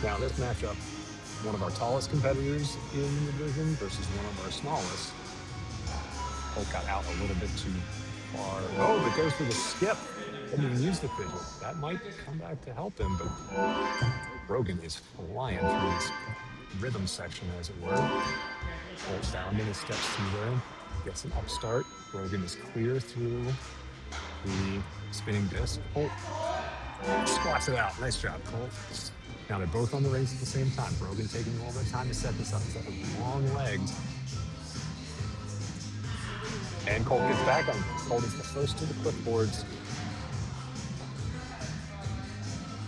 Now this matchup, one of our tallest competitors in the division versus one of our smallest. Colt got out a little bit too far. Oh, it goes for the skip. Didn't even use the fidget. That might come back to help him, but Brogan is flying through this rhythm section, as it were. Colt's down in his steps through there. Gets an upstart. Brogan is clear through the spinning disc. Colt Squats it out. Nice job, Colt. Now they're both on the reins at the same time. Brogan taking a little bit of time to set this up. He's got long legs. And Colt gets back on. Colt is the first to the clipboards.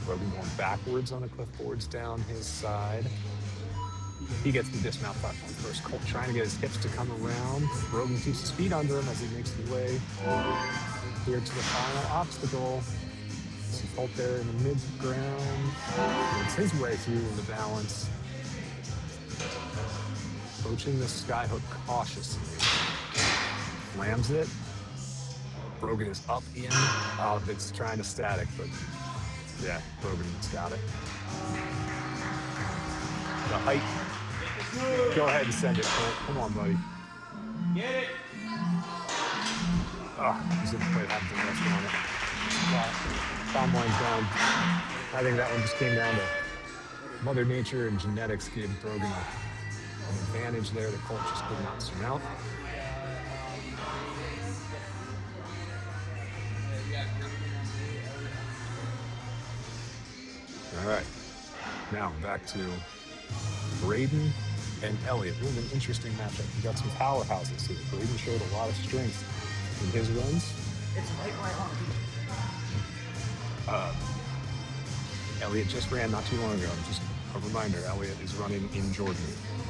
Brogan going backwards on the clipboards down his side. He gets the dismount platform first. Colt trying to get his hips to come around. Brogan keeps his feet under him as he makes the way here to the final obstacle. See Colt there in the mid-ground. Makes his way through the balance. Approaching the skyhook cautiously. Slams it. Brogan is up in. Oh, it's trying to static, but yeah, Brogan's got it. The height. Go ahead and send it, Colt. Come on, buddy. Get it. Oh, he's in the plate, having to rest on it. Tom line's down. I think that one just came down to Mother Nature and genetics gave Brogan an advantage there that Colt just could not surmount. All right, now back to Braden and Elliott. Really an interesting matchup. We got some powerhouses here. Braden showed a lot of strength in his runs. It's right where I want to be. Elliott just ran not too long ago. Just a reminder, Elliott is running in Jordan.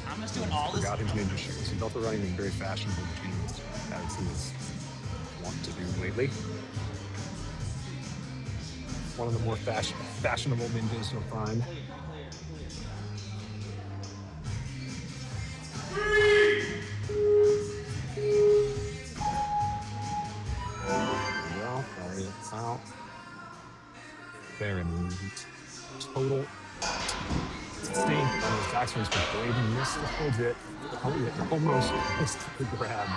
I'm just doing all this. Forgot his ninja shoes. He's also running in very fashionable jeans, as he's want to do lately. One of the more fashionable ninjas you'll find. Well, Elliott's out. Very neat. Total stink on his backswings, but Braden missed a little bit. Elliott almost missed the grab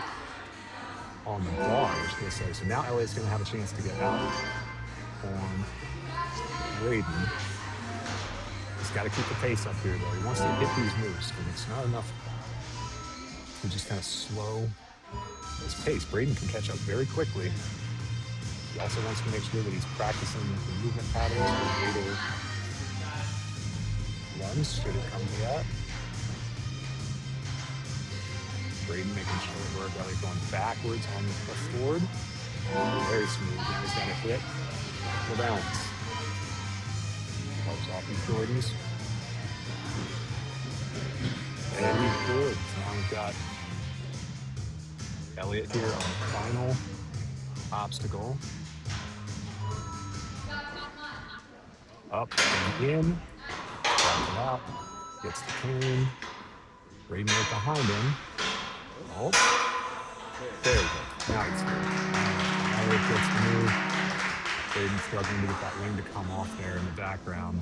on the bar, I was going to say. So now Elliott's going to have a chance to get out on Braden. He's got to keep the pace up here, though. He wants to hit these moves, but it's not enough to just kind of slow his pace. Braden can catch up very quickly. He also wants to make sure that he's practicing the movement patterns for later runs, should it come to that. Braden making sure that we're really going backwards on the forward. Very smooth. Now he's got to hit the balance. Helps off his Jordans. And he's good. Now we've got Elliott here on the final obstacle. Up and in. Drops it out. Gets the cane. Braden right behind him. Oh. There we go. Now he's good. Elliott gets the move. Braden struggling to get that wing to come off there in the background.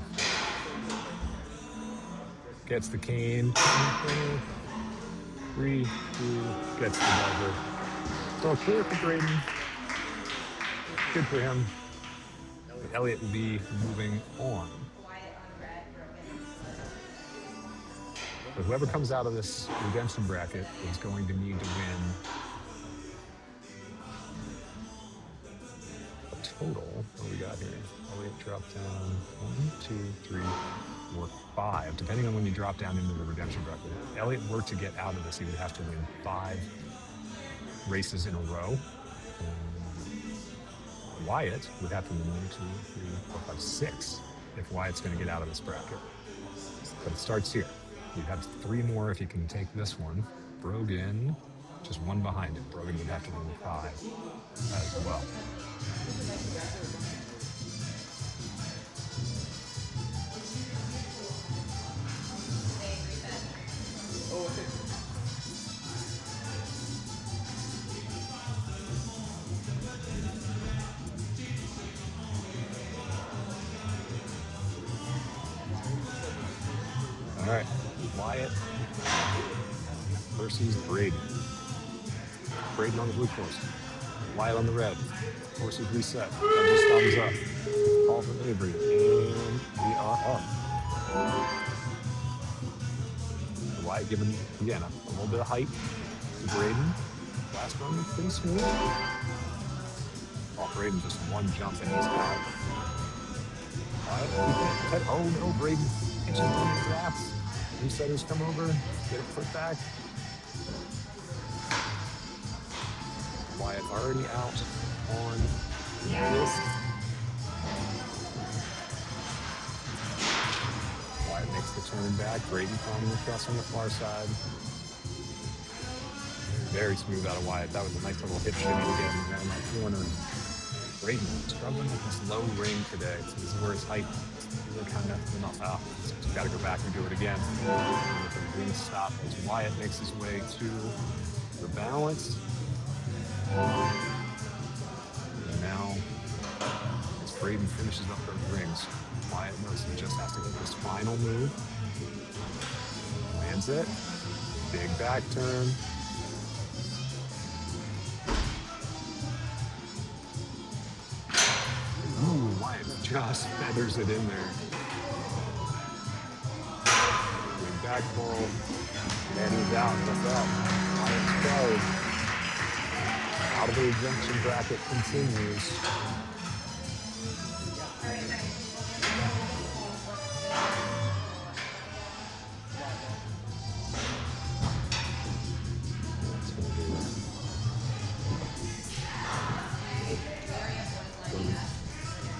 Gets the cane. 3, 2, gets the buzzer. So clear for Braden. Good for him. Elliott will be moving on. But whoever comes out of this redemption bracket is going to need to win a total. What do we got here? Elliott dropped down 1, 2, 3, 4, 5, depending on when you drop down into the redemption bracket. If Elliott were to get out of this, he would have to win 5 races in a row. Wyatt would have to win 1, 2, 3, 4, 5, 6 if Wyatt's going to get out of this bracket. But it starts here. You have 3 more if you can take this one. Brogan, just 1 behind him. Brogan would have to win 5 as well. All right, Wyatt versus Braden. Braden on the blue course. Wyatt on the red. Course is reset. Just thumbs up. Call for Avery. And we are up. Wyatt giving, again, a little bit of height to Braden. Last run was pretty smooth. Oh, Braden just 1 jump and he's out. Wyatt, oh no, Braden pitching on the drafts. Resetters come over, get it put back. Wyatt already out on this. Wyatt makes the turn back. Braden finding the cross on the far side. Very smooth out of Wyatt. That was a nice little hip shimmy again around that corner. Braden struggling with this low ring today. So this is where his height really kind of not out. He's got to go back and do it again. With the ring stop as Wyatt makes his way to the balance. And now, as Braden finishes up those rings, Wyatt knows he just has to get this final move. Lands it. Big back turn. Ooh, Wyatt just feathers it in there. Big back pull. And he's out. That's out. Wyatt's card. Out of the ejection bracket continues.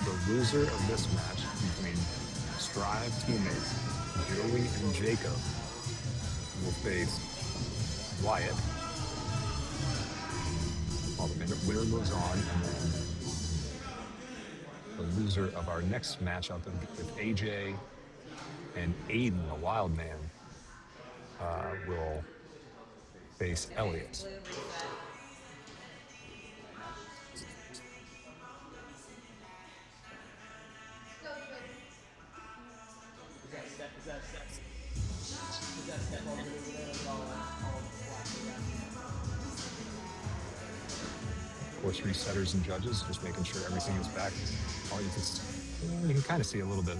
The loser of this match between Strive teammates Joey and Jacob will face Wyatt while the winner moves on, and then the loser of our next matchup with AJ and Aiden, the wild man, will face Elliot. Of course, resetters and judges, just making sure everything is back. All you can kind of see a little bit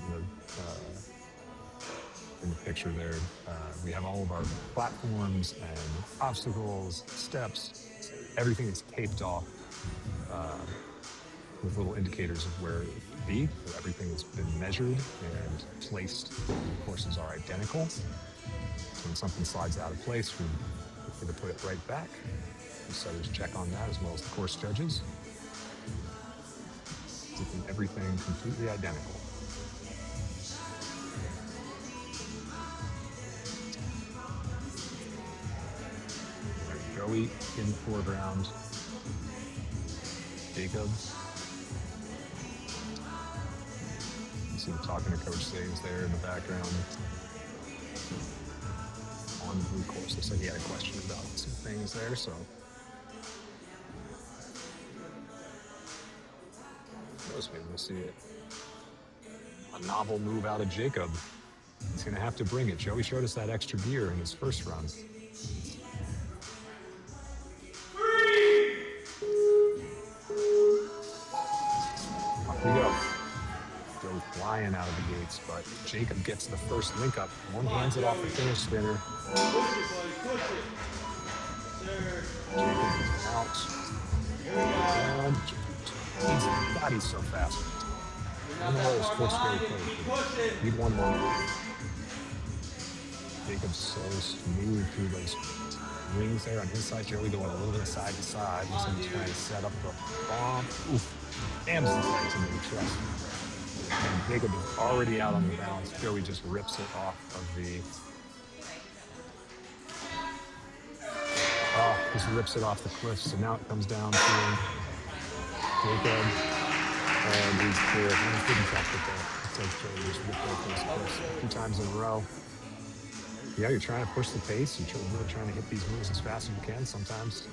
in the picture there. We have all of our platforms and obstacles, steps, everything is taped off with little indicators of where it could be. So everything has been measured and placed. The courses are identical. So when something slides out of place, we're going to put it right back. The setters check on that as well as the course judges. Keeping everything completely identical. Joey in the foreground. Jacob. You see him talking to Coach Saves there in the background. On the blue course. Looks like he had a question about some things there, so. Maybe we'll see it. A novel move out of Jacob. He's going to have to bring it. Joey showed us that extra gear in his first run. Off we go. Joe flying out of the gates, but Jacob gets the first link up. One hands it off the finish spinner. Jacob is out. And God, he's so fast. I know it was close, very close. Need one more. Jacob's so smooth through those rings there on his side. Joey going a little bit side to side. So he's trying to set up the bomb. Oof. Jams his legs into the chest. And Jacob is already out on the balance. Joey just rips it off of the... just rips it off the cliff. So now it comes down to Jacob. And he's clear. He couldn't catch it there. It's like Joey just ripped off those cliffs 2 times in a row. Yeah, you're trying to push the pace. You're really trying to hit these moves as fast as you can. Sometimes it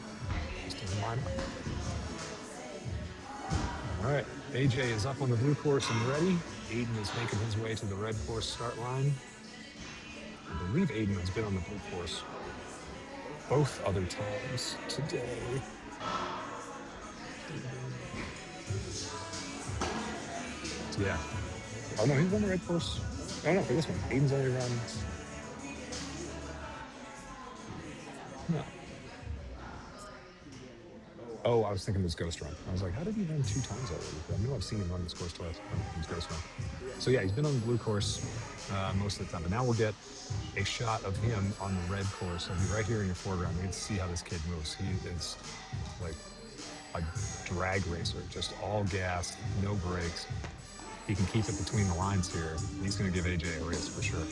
just doesn't line up. All right, AJ is up on the blue course and ready. Aiden is making his way to the red course start line. I believe Aiden has been on the blue course both other times today. Yeah. Oh no, he's on the red course. Oh no, for this one. Aiden's only run. No. Oh, I was thinking it was Ghost Run. I was like, how did he run 2 times already? I know I've seen him run this course twice. It was Ghost Run. So yeah, he's been on the blue course most of the time. But now we'll get a shot of him on the red course. He'll be right here in your foreground. You can see how this kid moves. He is like a drag racer, just all gas, no brakes. He can keep it between the lines here. He's going to give AJ a race for sure.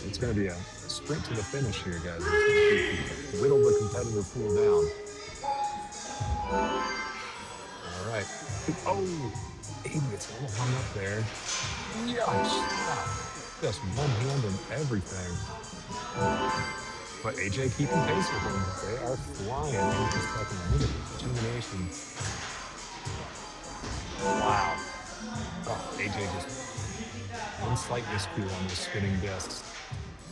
It's going to be a sprint to the finish here, guys. Whittle the competitor pool down. All right. Oh, Aiden gets a little hung up there. Yikes. Just one hand and everything. But AJ keeping pace with them. They are flying. Just talking a little determination. Wow. Oh, AJ just one slight miscue on those spinning discs.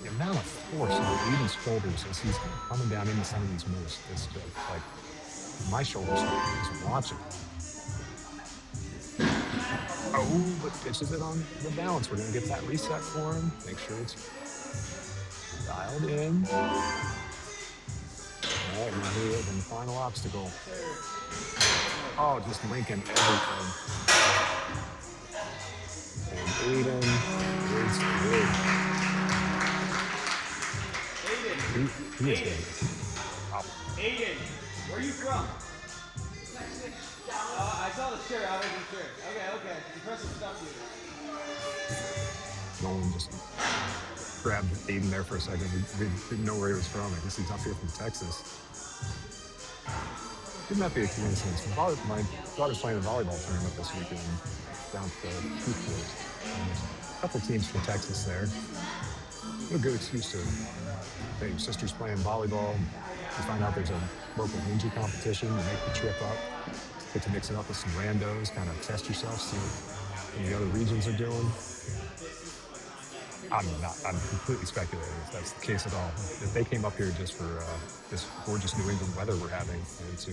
The amount of force on Aiden's shoulders as he's coming down into some of these moves is just like my shoulders just watching. Oh, but pitches it on the balance. We're going to get that reset for him. Make sure it's dialed in. All right, now here is the final obstacle. Oh, just linking everything. And Aiden is good. He is good. Aiden, where are you from? I saw the shirt. I wasn't sure. Okay. Impressive stuff here. Nolan just grabbed Aiden there for a second. We didn't know where he was from. I guess he's up here from Texas. Couldn't that be a coincidence? My daughter's playing a volleyball tournament this weekend down at the Hoop. A couple teams from Texas there. What a good excuse to hey, your sister's playing volleyball. You find out there's a local ninja competition. You make the trip up. Get to mix it up with some randos, kind of test yourself, see what the other regions are doing. I'm completely speculating if that's the case at all. If they came up here just for this gorgeous New England weather we're having and to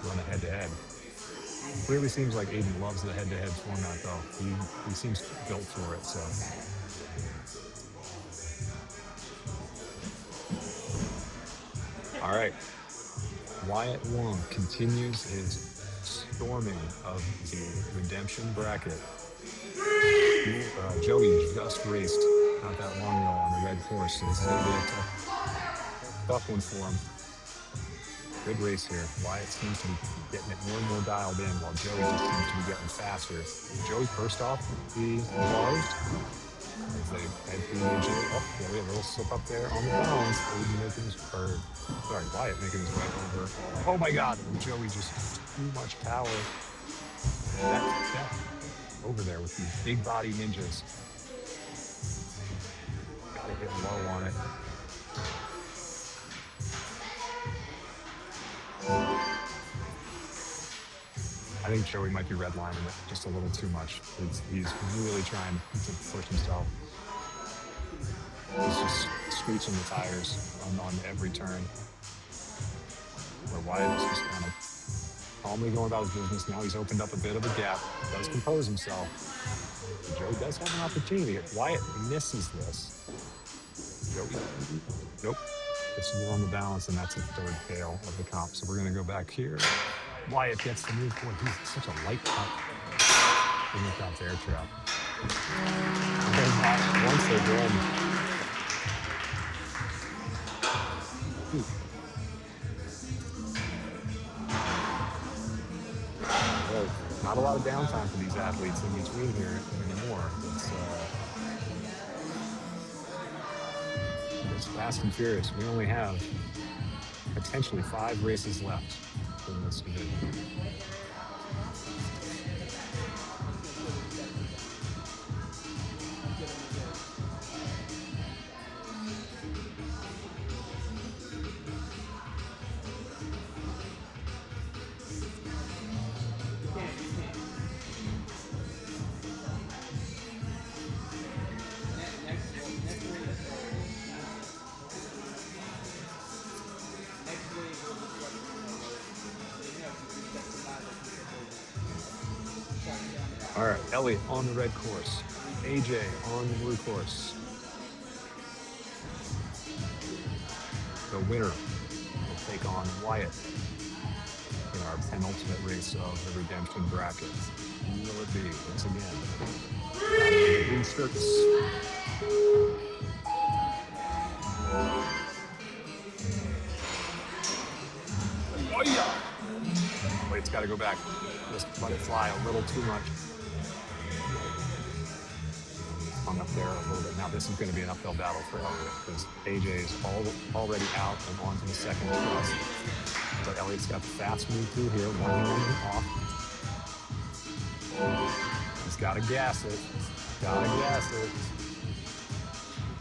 run a head-to-head. Clearly seems like Aiden loves the head-to-head format though. He seems built for it, so. All right, Wyatt Wong continues his storming of the redemption bracket. Joey just raced not that long ago on the red course, so this is going to be a tough one for him. Good race here. Wyatt seems to be getting it more and more dialed in, while Joey just seems to be getting faster. Joey first off the bars. As they head through the AJ. Oh, yeah, we have a little slip up there on the balance. Wyatt making his way over. Oh my God, Joey just too much power. That over there with these big body ninjas. Gotta get low on it. I think Joey might be redlining it just a little too much. He's really trying to push himself. He's just screeching the tires on every turn. Where Wyatt is just kind of calmly going about his business. Now he's opened up a bit of a gap. Does compose himself. But Joey does have an opportunity. If Wyatt misses this, Joey, nope. It's more on the balance, and that's a third fail of the comp. So we're going to go back here. Wyatt gets the move. Boy, he's such a light cut. Bring it out to air trap. And once they're done. Well, not a lot of downtime for these athletes in between here anymore. It's fast and furious. We only have potentially 5 races left in this division. right, Elliot on the red course. AJ on the blue course. The winner will take on Wyatt in our penultimate race of the redemption bracket. Who will it be once again? The green shirts. Oh yeah! Wait, it's got to go back. Just let it fly a little too much. Hung up there a little bit. Now this is going to be an uphill battle for Elliot because AJ is already out and on to the second cross. But Elliot's got the fast move through here. One off. He's got to gas it. Gotta gas it.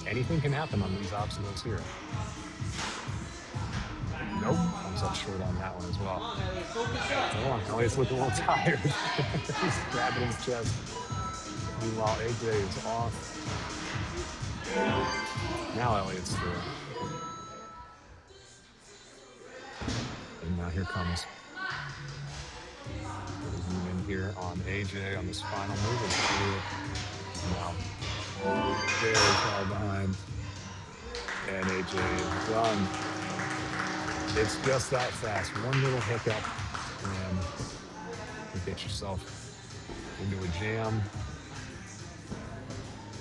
Anything can happen on these obstacles here. Nope, comes up short on that one as well. Come on, Elliot's looking a little tired. He's grabbing his chest. Meanwhile, AJ is off. Now Elliot's through. And now here comes zoom in here on AJ on this final move. Wow. Very far behind. And AJ is done. It's just that fast. One little hiccup and you get yourself into a jam.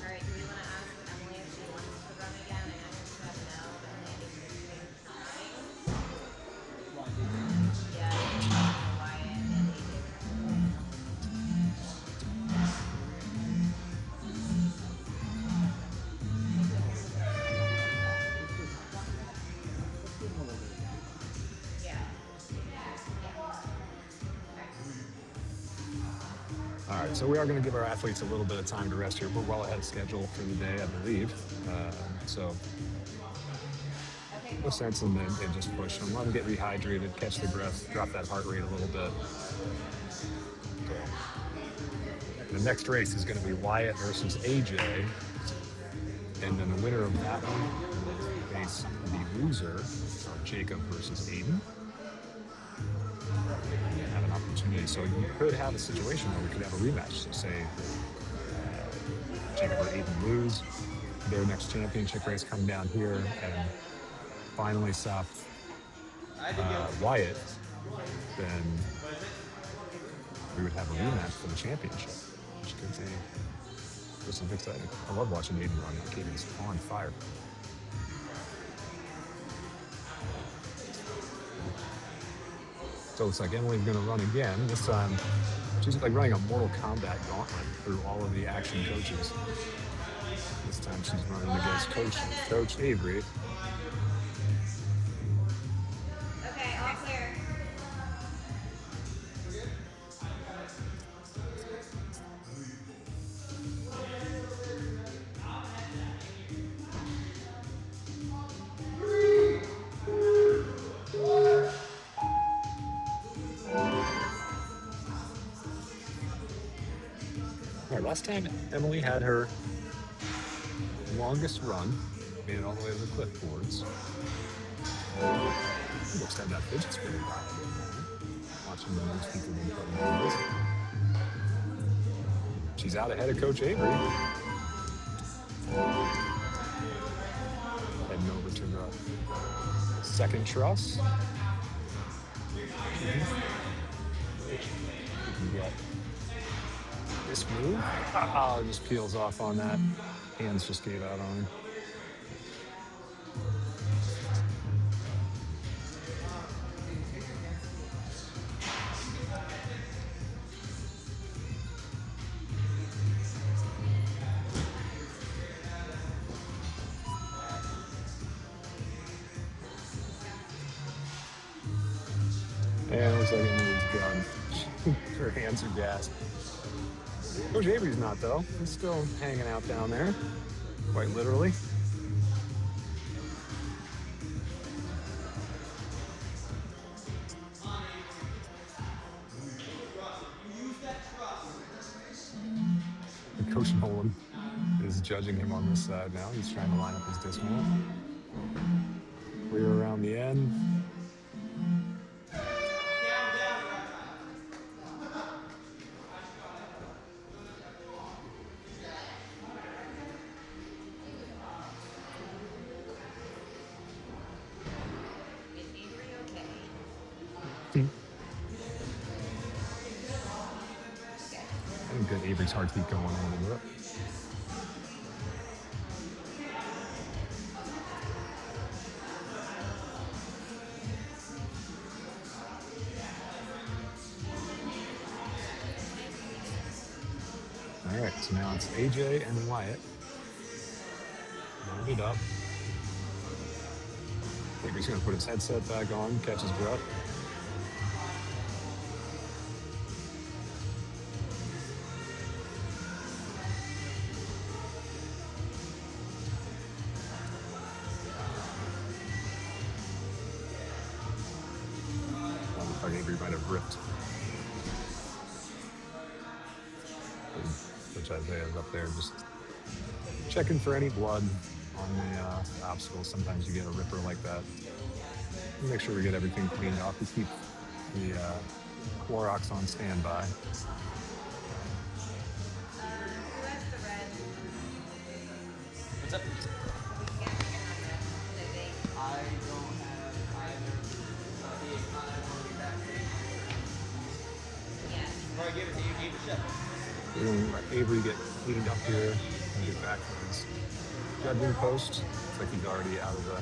All right, do we want to ask Emily if she wants to run again? I know she said no, but maybe she's trying. Yeah, Wyatt and AJ. All right, so we are going to give our athletes a little bit of time to rest here. We're well ahead of schedule for the day, I believe. So no sense in just push them. Let them get rehydrated, catch their breath, drop that heart rate a little bit. The next race is going to be Wyatt versus AJ. And then the winner of that one will face the loser, Jacob versus Aiden. Have an opportunity. So you could have a situation where we could have a rematch. So say Jacob or Aiden lose their next championship race, come down here and finally stop Wyatt, then we would have a rematch for the championship, which could be just as exciting. I love watching Aiden run. Like Aiden's on fire. So it's like Emily's going to run again. This time, she's like running a Mortal Kombat gauntlet through all of the action coaches. This time she's running against Coach Avery. Okay, all clear. All right, last time Emily had her longest run, made it all the way to the clipboards. Looks like that fidget spinner. Watching those people being put in this. She's out ahead of Coach Avery. Heading over to the second truss. You can get this move. Oh, it just peels off on that. Hands just gave out on him. And it looks like Emily's done. Her hands are gassed. Coach Avery's not, though. He's still hanging out down there, quite literally. And Coach Nolan is judging him on this side now. He's trying to line up his dismount. Clear around the end. get Avery's heartbeat going a little bit. All right, so now it's AJ and Wyatt. Load it up. Avery's going to put his headset back on, catch his breath. Looks like Avery might have ripped. Which Isaiah's up there just checking for any blood on the obstacles. Sometimes you get a ripper like that. Make sure we get everything cleaned off. We keep the Clorox on standby. What's up? I don't have either. Before I give it to you, give it a shot. We're going to let Avery get cleaned up here and get back to his judging post. Looks like he's already out of the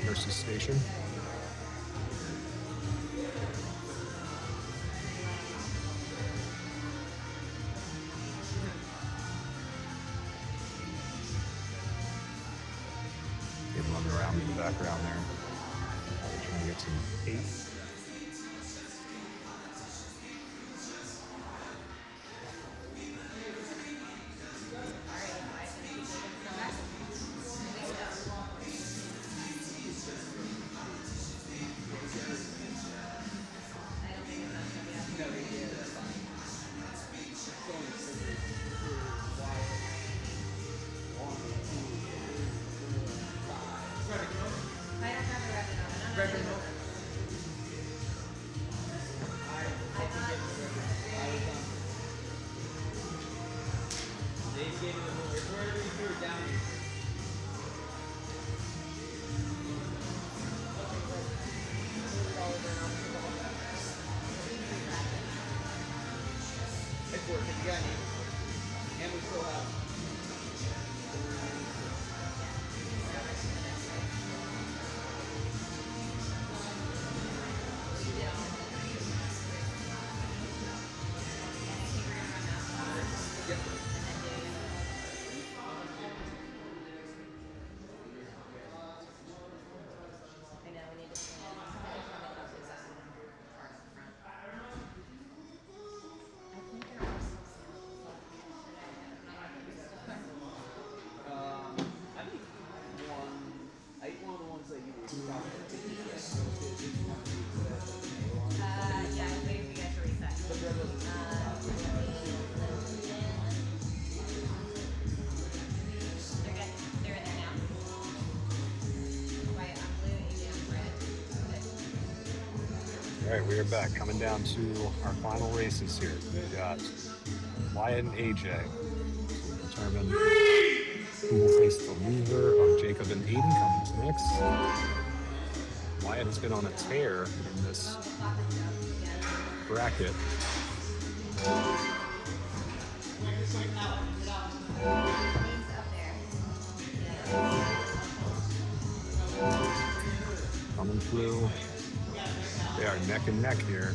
nurse's station. Getting running around in the background there. Trying to get some pace. And we still have All right, we are back, coming down to our final races here. We've got Wyatt and AJ to determine who will face the loser of Jacob and Aiden coming next. Wyatt has been on a tear in this bracket. Coming through. They are neck and neck here.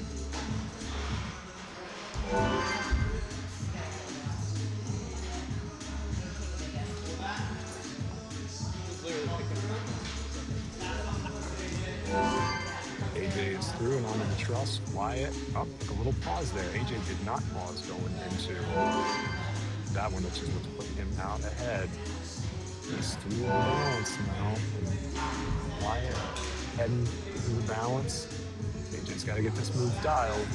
AJ is through and onto the truss. Wyatt, a little pause there. AJ did not pause going into that one, which is what's putting him out ahead. He's through the balance now. Wyatt heading through the balance. AJ's got to get this move dialed.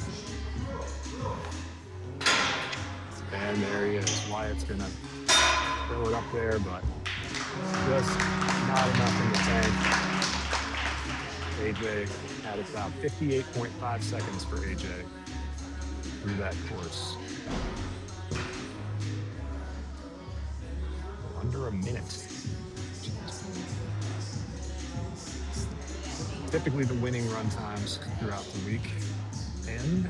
And there he is. Wyatt's going to throw it up there, but just not enough in the tank. AJ had about 58.5 seconds for AJ through that course. Under a minute. Typically the winning run times throughout the week. And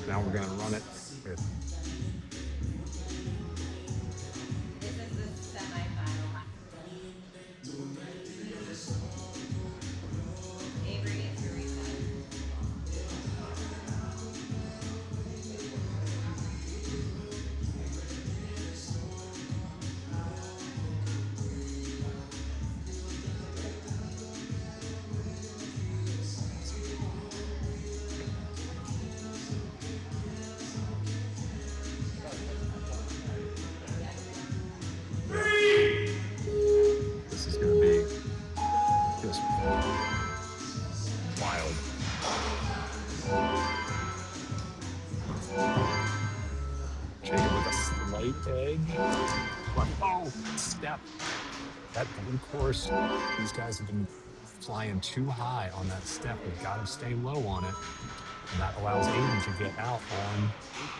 Now we're going to run it with This is the semifinal. Avery needs to reset. this is going to be just wild. Jacob with a slight edge. Oh, step. That blue course, these guys have been flying too high on that step. We've got to stay low on it. And that allows Aiden to get out on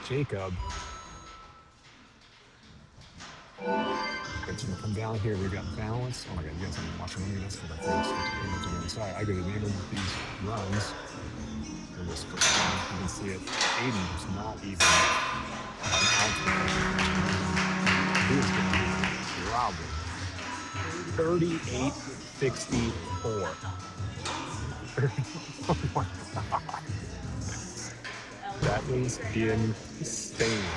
Jacob. It's going to come down here. We've got balance. Oh my God, you guys are watching me. That's what I think. Sorry, I got to name these runs. For this first one. You can see it. Aiden is not even an ounce. He is going to be robbed. 38.64. Oh my God. That is insane.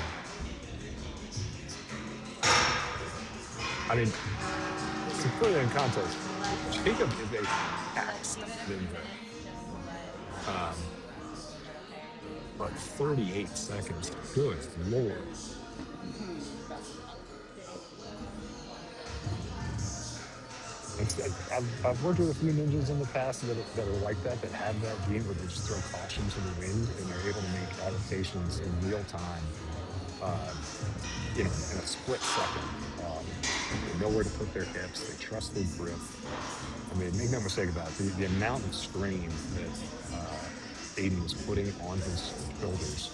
I mean, to put it in context, Jacob is a tax ninja. But 38 seconds, good Lord. I've worked with a few ninjas in the past that are like that have that gene where they just throw caution to the wind and they're able to make adaptations in real time, in a split second. They know where to put their hips, they trust their grip. I mean, make no mistake about it, the amount of strain that Aiden is putting on his shoulders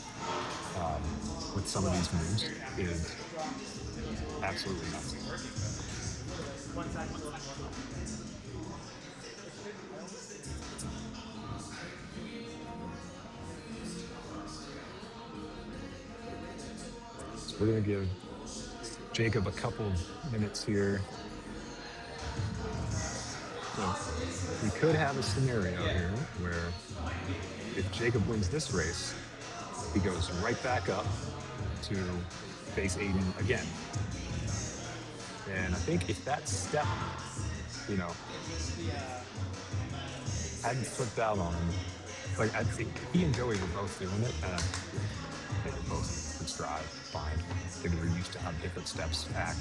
with some of these moves is absolutely nuts. So we're going to give Jacob a couple minutes here. So we could have a scenario here where if Jacob wins this race, he goes right back up to face Aiden again. And I think if that step, hadn't flipped out on him, like I think he and Joey were both doing it, and they were both could strive fine. They were used to how different steps act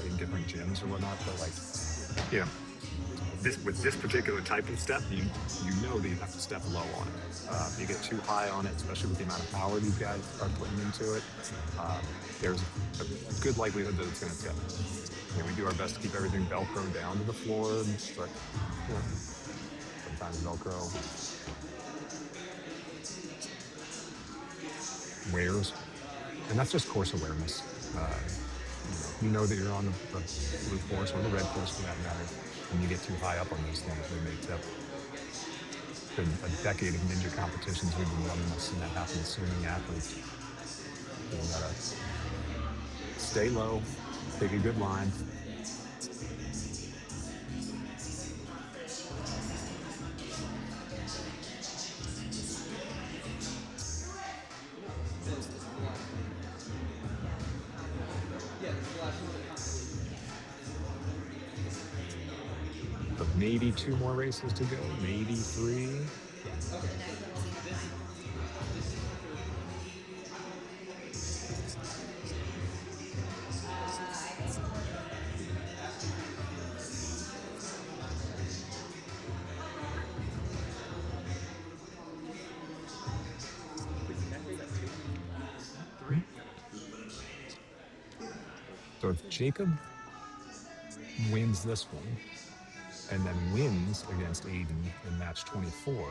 in different gyms or whatnot, but with this particular type of step, you know that you have to step low on it. If you get too high on it, especially with the amount of power these guys are putting into it, there's a good likelihood that it's going to tip. We do our best to keep everything Velcro down to the floor, but sometimes Velcro wears, and that's just course awareness. You know that you're on the blue course or the red course for that matter. When you get too high up on those things, they may tip. It's been a decade of ninja competitions we've been running. I've seen that happen with so many athletes. You gotta stay low, take a good line. But maybe 2 more races to go, maybe 3. So if Jacob wins this one, and then wins against Aiden in match 24,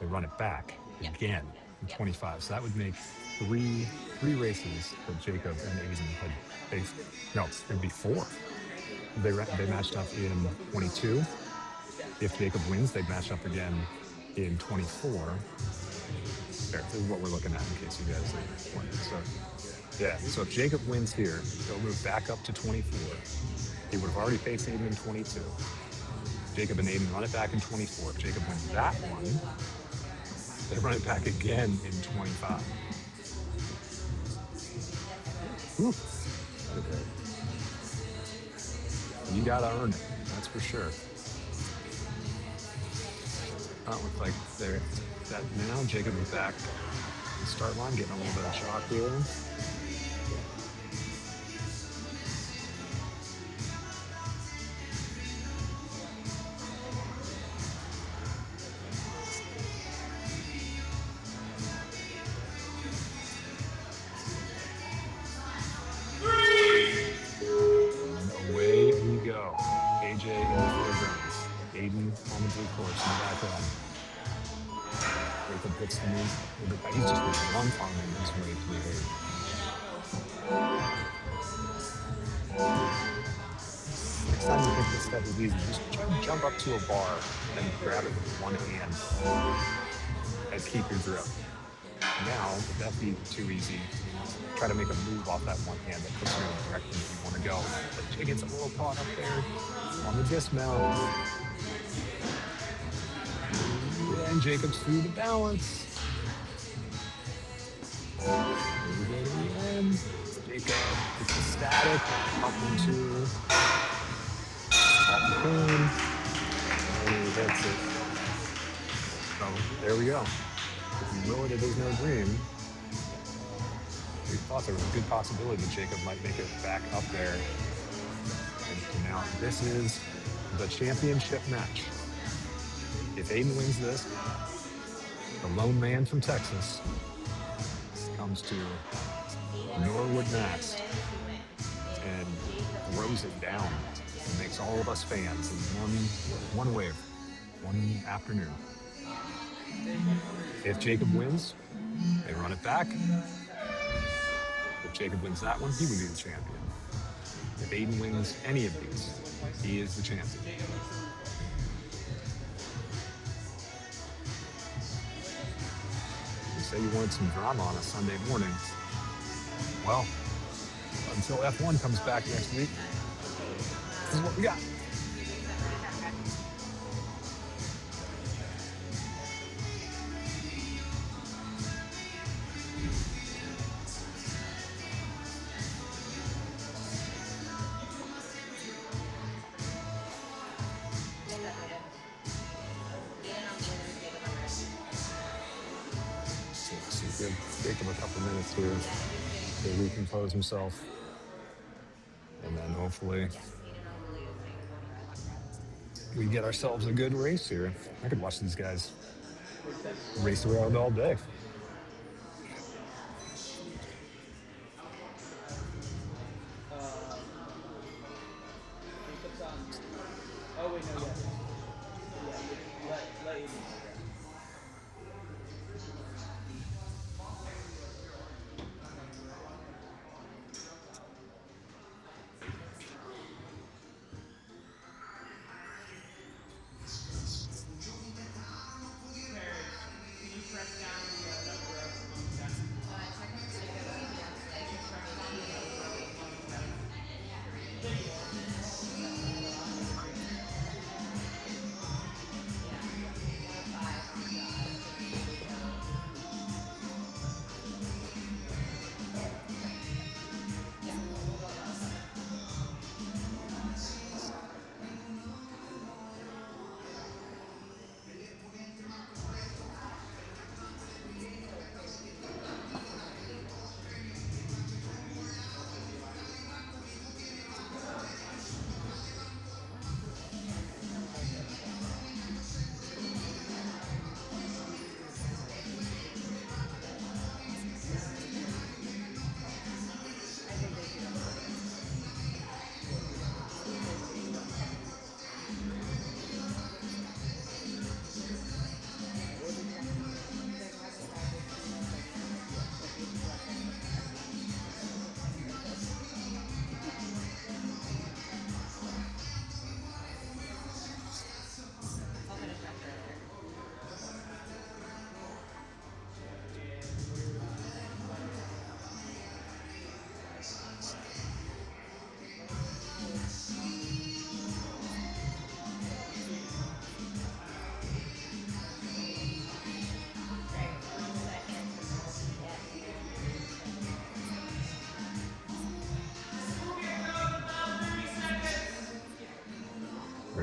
they run it back again in 25. So that would make three races that Jacob and Aiden had faced. No, it would be 4. They matched up in 22. If Jacob wins, they'd match up again in 24. Here, this is what we're looking at in case you guys are wondering. So, yeah, so if Jacob wins here, he'll move back up to 24. He would have already faced Aiden in 22. Jacob and Aiden run it back in 24. If Jacob wins that one, they run it back again in 25. Whew. Okay. You gotta earn it, that's for sure. That looks like they're that now. Jacob is back. The start line, getting a little bit of shock here. And away we go. AJ in the foregrounds. Aiden on the blue course in the background. Jacob hits the knee. He's just one arming his way through here. Next time you think this stuff is easy, just try to jump up to a bar and grab it with one hand and keep your grip. Now, if that'd be too easy, try to make a move off that one hand that puts you in the direction that you want to go. But Jay gets a little caught up there on the dismount. And Jacob's through the balance. Here we go to the end. Jacob gets a static, up into off the cone, and he hits it. So there we go. If you will it, it is no dream. We thought there was a good possibility that Jacob might make it back up there. And now this is the championship match. If Aiden wins this, the lone man from Texas comes to Norwood, Mass, and throws it down and makes all of us fans in one wave, one afternoon. If Jacob wins, they run it back. If Jacob wins that one, he would be the champion. If Aiden wins any of these, he is the champion. You say you wanted some drama on a Sunday morning. Well, until F1 comes back next week, this is what we got. Give him a couple minutes here to recompose himself, and then hopefully we get ourselves a good race here. I could watch these guys race around all day. Oh wait, no, yeah. Let Can you press down the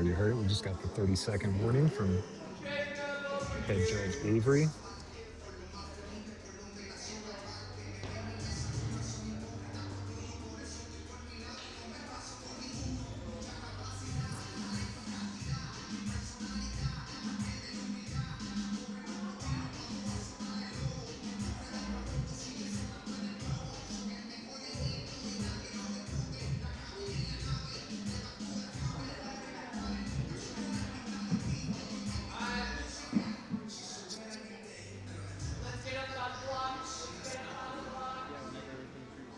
already heard it. We just got the 30-second warning from head judge Avery. Let's get up on the block. Let's get up on the block. Yeah, whenever everything's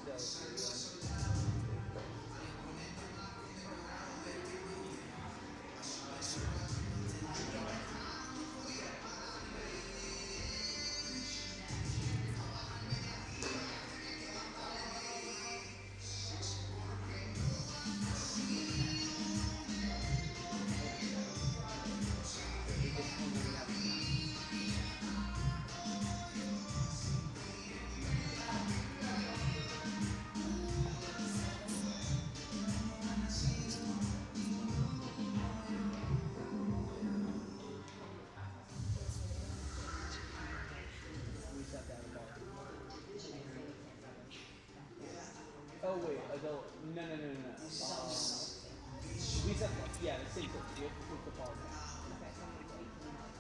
reset, everyone. Reset that bar. Oh wait, adult. No. Reset. Yeah, the same thing. You have to flip the bar down. Okay, so maybe. Yeah,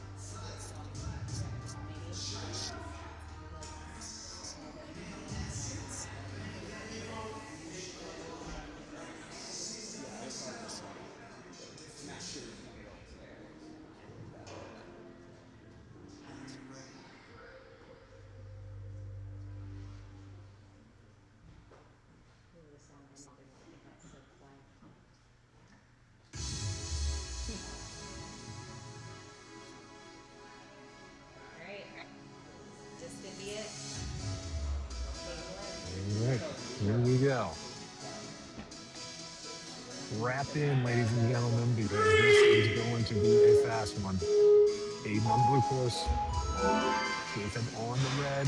it's hard to start. Masters and adults. Ooh, the sound ended there. It got so quiet. All right. This could be it. All right, here we go. Wrap in, ladies and gentlemen, because this is going to be a fast one. Aiden on blue course, Jacob on the red.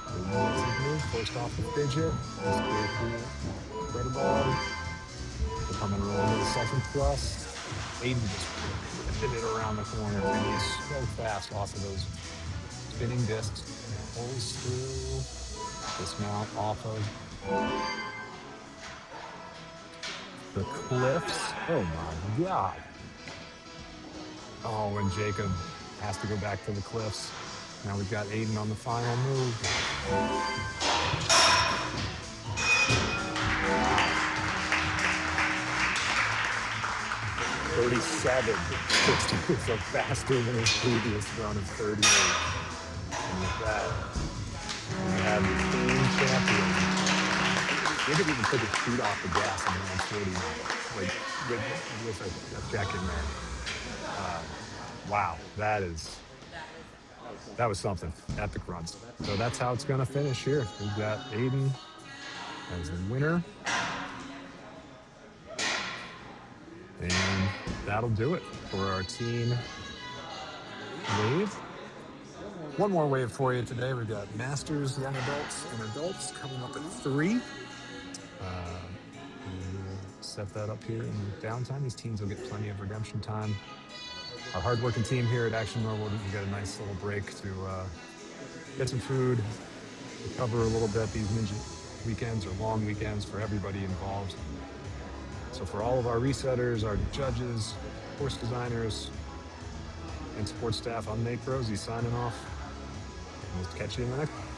Aiden makes his move, first off the fidget. Let's go through incredible. We're coming around to the second thrust. Aiden just ripping it around the corner, and he's so fast off of those spinning discs. Pulls through, dismount off of the cliffs. Oh my God. Oh, and Jacob has to go back to the cliffs. Now we've got Aiden on the final move. 37. So faster than his previous run of 38. And with that, we have the team champion. Jacob even took his feet off the gas and ran 40, like with a check in there. Wow, that was something. Epic runs. So that's how it's gonna finish here. We've got Aiden as the winner. And that'll do it for our team wave. One more wave for you today. We've got Masters, Young Adults, and Adults coming up at 3. We'll set that up here in downtime. These teams will get plenty of redemption time. Our hardworking team here at Action Norwood, we got a nice little break to get some food, recover a little bit. These ninja weekends are long weekends for everybody involved. So for all of our resetters, our judges, course designers, and support staff, I'm Nate Brosey signing off. We'll catch you in the next one.